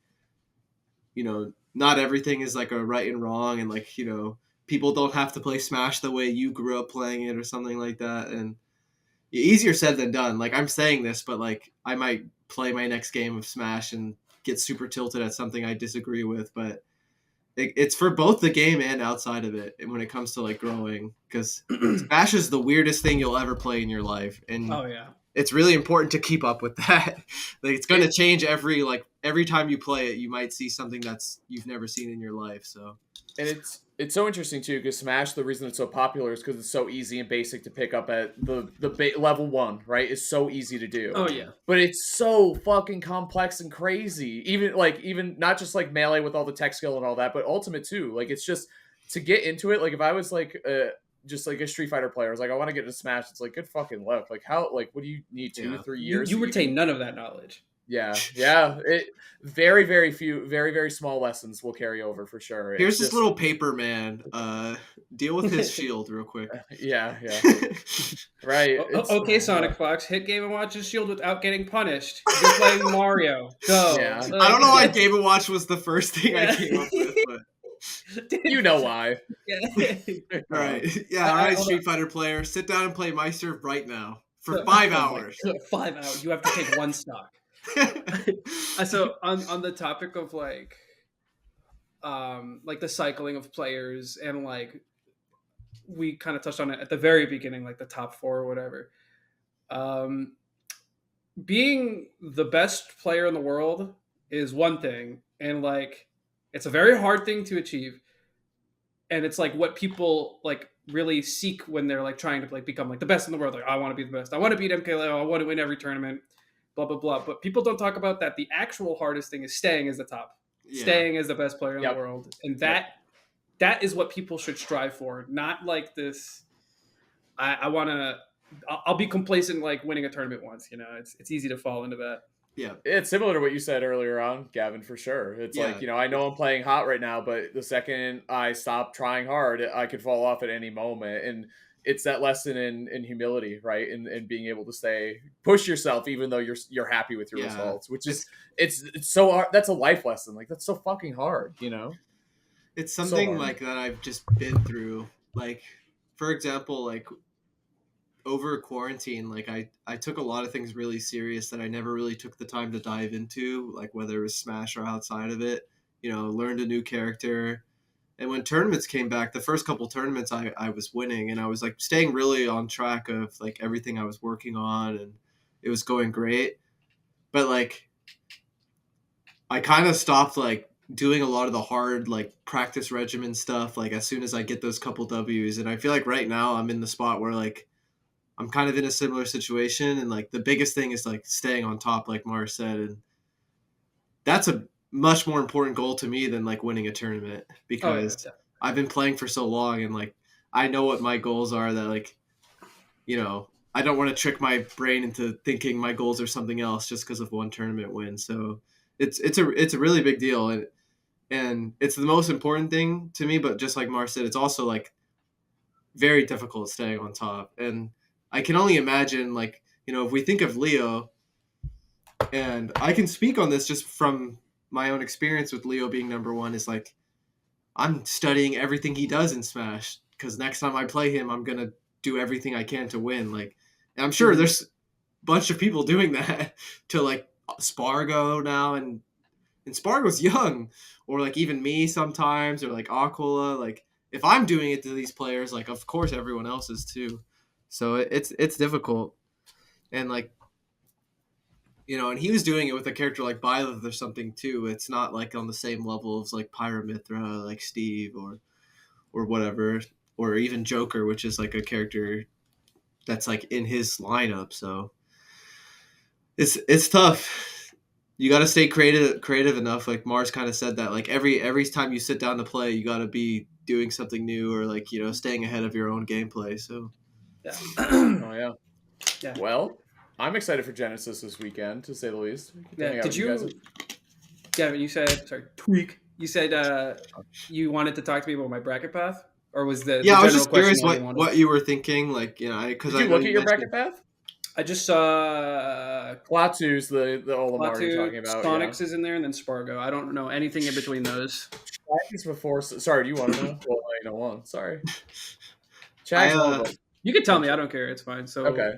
S1: you know, not everything is like a right and wrong. And like, you know, people don't have to play Smash the way you grew up playing it or something like that. And easier said than done. Like I'm saying this, but like I might play my next game of Smash and get super tilted at something I disagree with. But it's for both the game and outside of it when it comes to like growing, because Smash is the weirdest thing you'll ever play in your life, and it's really important to keep up with that. Like it's going to change every time you play it. You might see something that's you've never seen in your life. So,
S2: and it's so interesting too, because Smash, the reason it's so popular is because it's so easy and basic to pick up at the level 1, right? It's so easy to do.
S3: Oh yeah,
S2: but it's so fucking complex and crazy. Even not just like Melee with all the tech skill and all that, but Ultimate too. Like it's just to get into it. Like if I was like just like a Street Fighter player, I was like, I want to get into Smash. It's like good fucking luck. Like how? Like what do you need 2-3 years?
S3: You retain none of that knowledge.
S2: Yeah. It very, very few, very, very small lessons will carry over for sure.
S1: Here's this little paper man. Deal with his shield real quick.
S2: Yeah. Right.
S3: Okay, Sonic Fox, hit Game & Watch's shield without getting punished. You're playing Mario. Go.
S1: Yeah. I don't know why Game & Watch was the first thing I came up with, but
S2: you know why.
S1: All right. Yeah, all right, Street Fighter player. Sit down and play My Serve right now for 5 hours.
S3: 5 hours. You have to take one stock. So on the topic of like the cycling of players, and like we kind of touched on it at the very beginning, like the top 4 or whatever, being the best player in the world is one thing, and like it's a very hard thing to achieve, and it's like what people like really seek when they're like trying to like become like the best in the world. Like I want to be the best, I want to beat MKLeo, I want to win every tournament. blah blah blah. But people don't talk about that. The actual hardest thing is staying as the top, staying as the best player in the world, and that is what people should strive for. Not like this. I want to. I'll be complacent like winning a tournament once. It's easy to fall into that.
S1: Yeah,
S2: it's similar to what you said earlier on, Gavin, for sure. It's like, I know I'm playing hot right now, but the second I stop trying hard, I could fall off at any moment. And it's that lesson in humility, right? And being able to push yourself, even though you're happy with your results, which is, it's so hard. That's a life lesson. Like, that's so fucking hard,
S1: It's something like that I've just been through. Like, for example, like, over quarantine, like I took a lot of things really serious that I never really took the time to dive into, like whether it was Smash or outside of it, learned a new character. And when tournaments came back, the first couple tournaments I was winning, and I was like staying really on track of like everything I was working on, and it was going great. But like I kind of stopped like doing a lot of the hard like practice regimen stuff like as soon as I get those couple W's. And I feel like right now I'm in the spot where like I'm kind of in a similar situation, and like the biggest thing is like staying on top, like Marss said, and that's a much more important goal to me than like winning a tournament, because I've been playing for so long, and like I know what my goals are, that like I don't want to trick my brain into thinking my goals are something else just because of one tournament win. So it's a really big deal, and it's the most important thing to me. But just like Marss said, it's also like very difficult staying on top. And I can only imagine, like, if we think of Leo, and I can speak on this just from my own experience with Leo being number one, is like, I'm studying everything he does in Smash, because next time I play him, I'm going to do everything I can to win. Like, and I'm sure there's a bunch of people doing that to like Sparg0 now, and Sparg0's young, or like even me sometimes, or like Aquila. Like, if I'm doing it to these players, like, of course everyone else is too. So it's difficult. And like, and he was doing it with a character like Byleth or something too. It's not like on the same level as like Pyra, Mythra, like Steve or whatever, or even Joker, which is like a character that's like in his lineup. So it's tough. You got to stay creative enough. Like Marss kind of said that, like every time you sit down to play, you got to be doing something new, or like, staying ahead of your own gameplay. So
S2: oh yeah. Well, I'm excited for Genesis this weekend, to say the least.
S3: Did you, Gavin? You said, sorry, Tweek. You said you wanted to talk to me about my bracket path, or was the
S1: I was just curious what you were thinking. Like, because
S2: did you look at your bracket path?
S3: I just saw
S2: Klaatu's the Olimar you're talking about.
S3: Sonics is in there, and then Sparg0. I don't know anything in between those.
S2: Before. Sorry, do you want to know? Well, I know one. Sorry. Chad,
S3: you can tell me. I don't care. It's fine. So
S2: okay.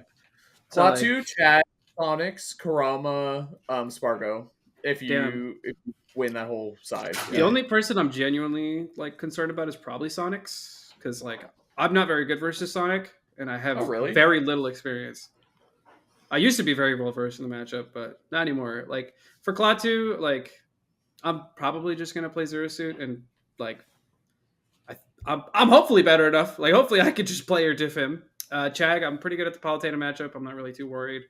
S2: Klaatu, Chad, Sonics, Kurama, Sparg0. If you win that whole side.
S3: The only person I'm genuinely like concerned about is probably Sonics, because like I'm not very good versus Sonic, and I have very little experience. I used to be very well versed in the matchup, but not anymore. Like for Klaatu, like I'm probably just gonna play Zero Suit, and like I'm hopefully better enough. Like hopefully I could just play or diff him. Chag, I'm pretty good at the Palutena matchup. I'm not really too worried.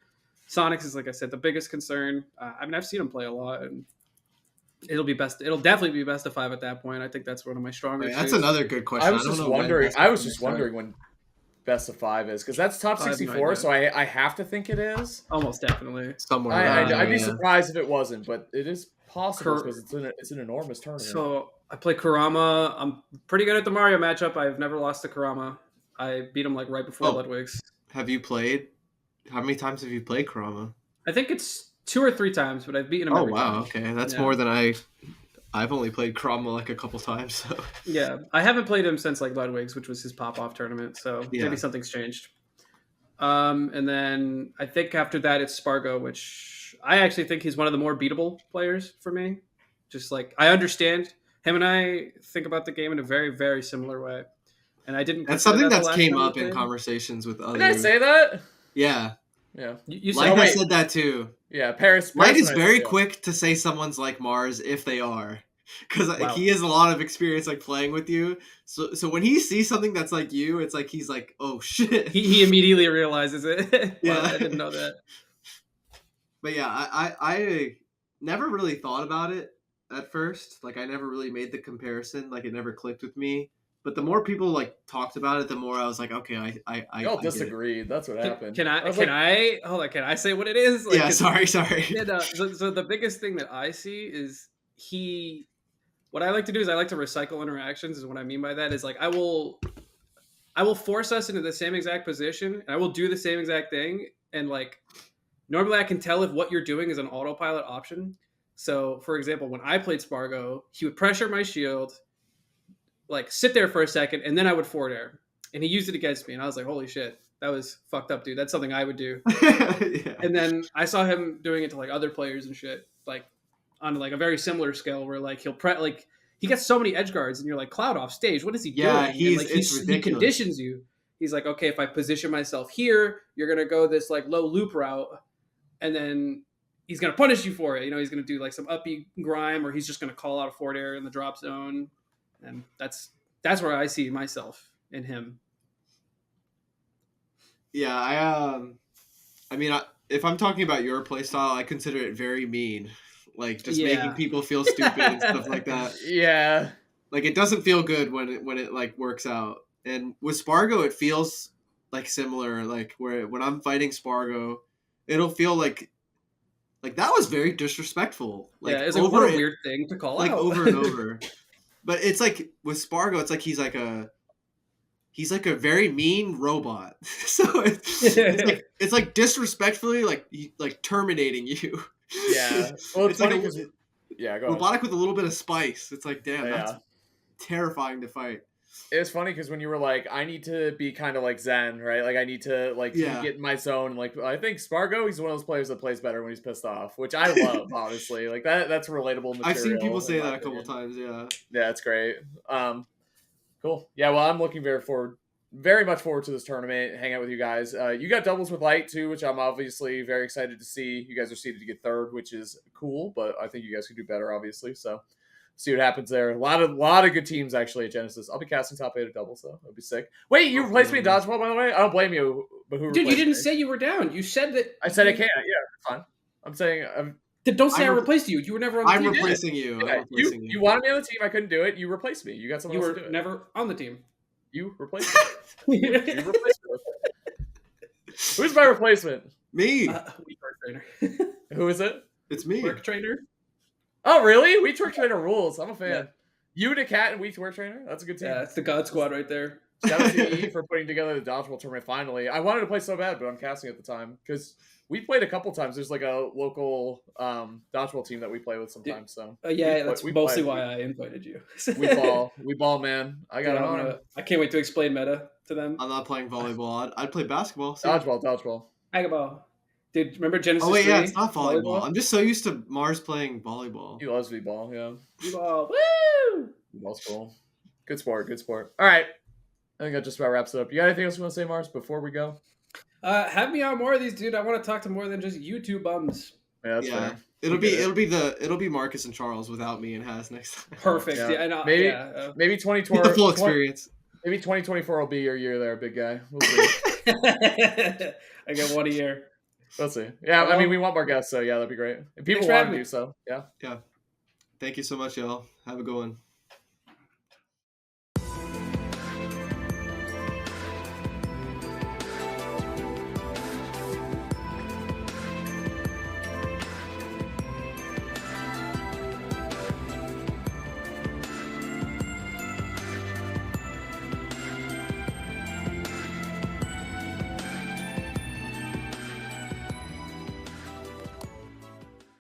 S3: Sonics is, like I said, the biggest concern. I mean, I've seen him play a lot, and it'll definitely be best of 5 at that point. I think that's one of my stronger.
S1: That's another good question.
S2: I was just wondering when best of 5 is, because that's top 64, so I have to think it is.
S3: Almost definitely.
S1: Somewhere.
S2: I'd be surprised if it wasn't, but it is possible because it's an enormous tournament.
S3: So I play Kurama. I'm pretty good at the Mario matchup. I've never lost to Kurama. I beat him like right before Ludwig's.
S1: Have you played? How many times have you played Kurama?
S3: I think it's 2 or 3 times, but I've beaten him every time.
S1: Okay. That's more than I've only played Kurama like a couple times. So.
S3: Yeah, I haven't played him since like Ludwig's, which was his pop-off tournament, so maybe something's changed. And then I think after that it's Sparg0, which I actually think he's one of the more beatable players for me. Just like, I understand him, and I think about the game in a very, very similar way. And I didn't.
S1: That's something that came up in conversations with others.
S2: Did I say that?
S1: Yeah.
S2: Yeah.
S3: You
S1: said, I said that too.
S2: Yeah, Paris.
S1: Light is very quick to say someone's like Marss if they are. Because he has a lot of experience like playing with you. So when he sees something that's like you, it's like he's like, oh shit.
S3: He immediately realizes it.
S1: Yeah.
S3: I didn't know that.
S1: But yeah, I never really thought about it at first. Like I never really made the comparison. Like it never clicked with me. But the more people like talked about it, the more I was like, okay, I
S2: Y'all
S1: get it.
S2: disagreed. That's what happened.
S3: Can I
S2: was
S3: can
S2: like,
S3: I hold on? Can I say what it is? Like,
S1: Yeah,
S3: 'cause-
S1: sorry.
S3: Yeah, no, so the biggest thing that I see is what I like to do is I like to recycle interactions. Is what I mean by that is like I will force us into the same exact position and I will do the same exact thing. And like normally I can tell if what you're doing is an autopilot option. So for example, when I played Sparg0, he would pressure my shield, like sit there for a second, and then I would forward air. And he used it against me, and I was like, holy shit, that was fucked up, dude. That's something I would do.
S1: Yeah.
S3: And then I saw him doing it to like other players and shit, like on like a very similar scale where like he gets so many edge guards and you're like, Cloud off stage, what is he
S1: Yeah,
S3: doing?
S1: he's-
S3: And like
S1: it's
S3: he
S1: ridiculous.
S3: conditions you. He's like, okay, if I position myself here, you're gonna go this like low loop route, and then he's gonna punish you for it. You know, he's gonna do like some uppy grime, or he's just gonna call out a forward air in the drop zone, and that's where I see myself in him.
S1: Yeah, I mean, if I'm talking about your playstyle, I consider it very mean. Like just
S3: Yeah.
S1: making people feel stupid and stuff like that.
S2: yeah.
S1: Like it doesn't feel good when it like works out. And with Sparg0, it feels like similar. Like where when I'm fighting Sparg0, it'll feel like that was very disrespectful. Like
S3: Yeah, it's like what a weird thing to call
S1: like
S3: out.
S1: over and over. But it's like with Sparg0, it's like he's like a very mean robot. So it's like disrespectfully like terminating you.
S2: Yeah. Well, it's funny
S1: like
S2: because yeah, go ahead.
S1: robotic with a little bit of spice. It's like damn,
S2: Yeah.
S1: that's terrifying to fight.
S2: It was funny because when you were like, I need to be kind of like Zen, right? Like I need to like
S1: Yeah.
S2: get in my zone. Like I think Sparg0, he's one of those players that plays better when he's pissed off, which I love, honestly. Like that's relatable material.
S1: I've seen people
S2: in
S1: say
S2: my
S1: that a couple
S2: opinion.
S1: times. Yeah.
S2: Yeah, it's great. Cool. Yeah, well, I'm looking very much forward to this tournament. Hang out with you guys. You got doubles with Light too, which I'm obviously very excited to see. You guys are seeded to get third, which is cool, but I think you guys could do better, obviously. So see what happens there. A lot of good teams actually at Genesis. I'll be casting top 8 of doubles though. That'd be sick. Wait, you replaced me in dodgeball, by the way? I don't blame you. But who?
S3: Dude, you didn't
S2: me?
S3: say you were down. You said that.
S2: I said I can't. Yeah, it's fine. I'm saying.
S3: Don't say I
S1: I'm
S3: replaced you. You were never on the
S1: I'm
S3: team.
S1: replacing you.
S2: Yeah,
S1: I'm replacing
S2: you wanted me on the team. I couldn't do it. You replaced me. You got someone
S3: You
S2: else to
S3: were
S2: do it.
S3: never on the team.
S2: You replaced me. You replaced me. Who's my replacement?
S1: Me.
S3: We work trainer.
S2: Who is it?
S1: It's me.
S3: Work trainer.
S2: Oh, really? We Twerk Trainer rules. I'm a fan. Yeah. You, the cat, and we Twerk Trainer? That's a good team.
S3: Yeah, it's the God Squad right there.
S2: Shout out to E for putting together the Dodgeball tournament finally. I wanted to play so bad, but I'm casting at the time. Because we played a couple times. There's like a local Dodgeball team that we play with sometimes. So
S3: yeah, that's mostly why I invited you.
S2: We ball, man. I got
S3: I can't wait to explain meta to them.
S1: I'm not playing volleyball. I'd play basketball. See?
S2: Dodgeball.
S3: Basketball. Dude, remember Genesis?
S1: Oh wait,
S3: 3?
S1: yeah, it's not volleyball. I'm just so used to Marss playing volleyball.
S2: He loves V-ball, yeah.
S3: V-ball. Woo!
S2: V-ball's cool. Good sport. All right. I think that just about wraps it up. You got anything else you want to say, Marss, before we go?
S3: Have me on more of these, dude. I want to talk to more than just YouTube bums.
S2: Yeah, that's fair.
S1: It'll be Marcus and Charles without me and Haz next time.
S3: Perfect. Yeah,
S2: maybe 2020.
S1: The full experience.
S2: Maybe 2024 will be your year there, big guy. We'll see.
S3: I get 1 a year.
S2: Let's see. Yeah, I mean, we want more guests, so yeah, that'd be great. If people want to do so, yeah.
S1: Yeah. Thank you so much, y'all. Have a good one.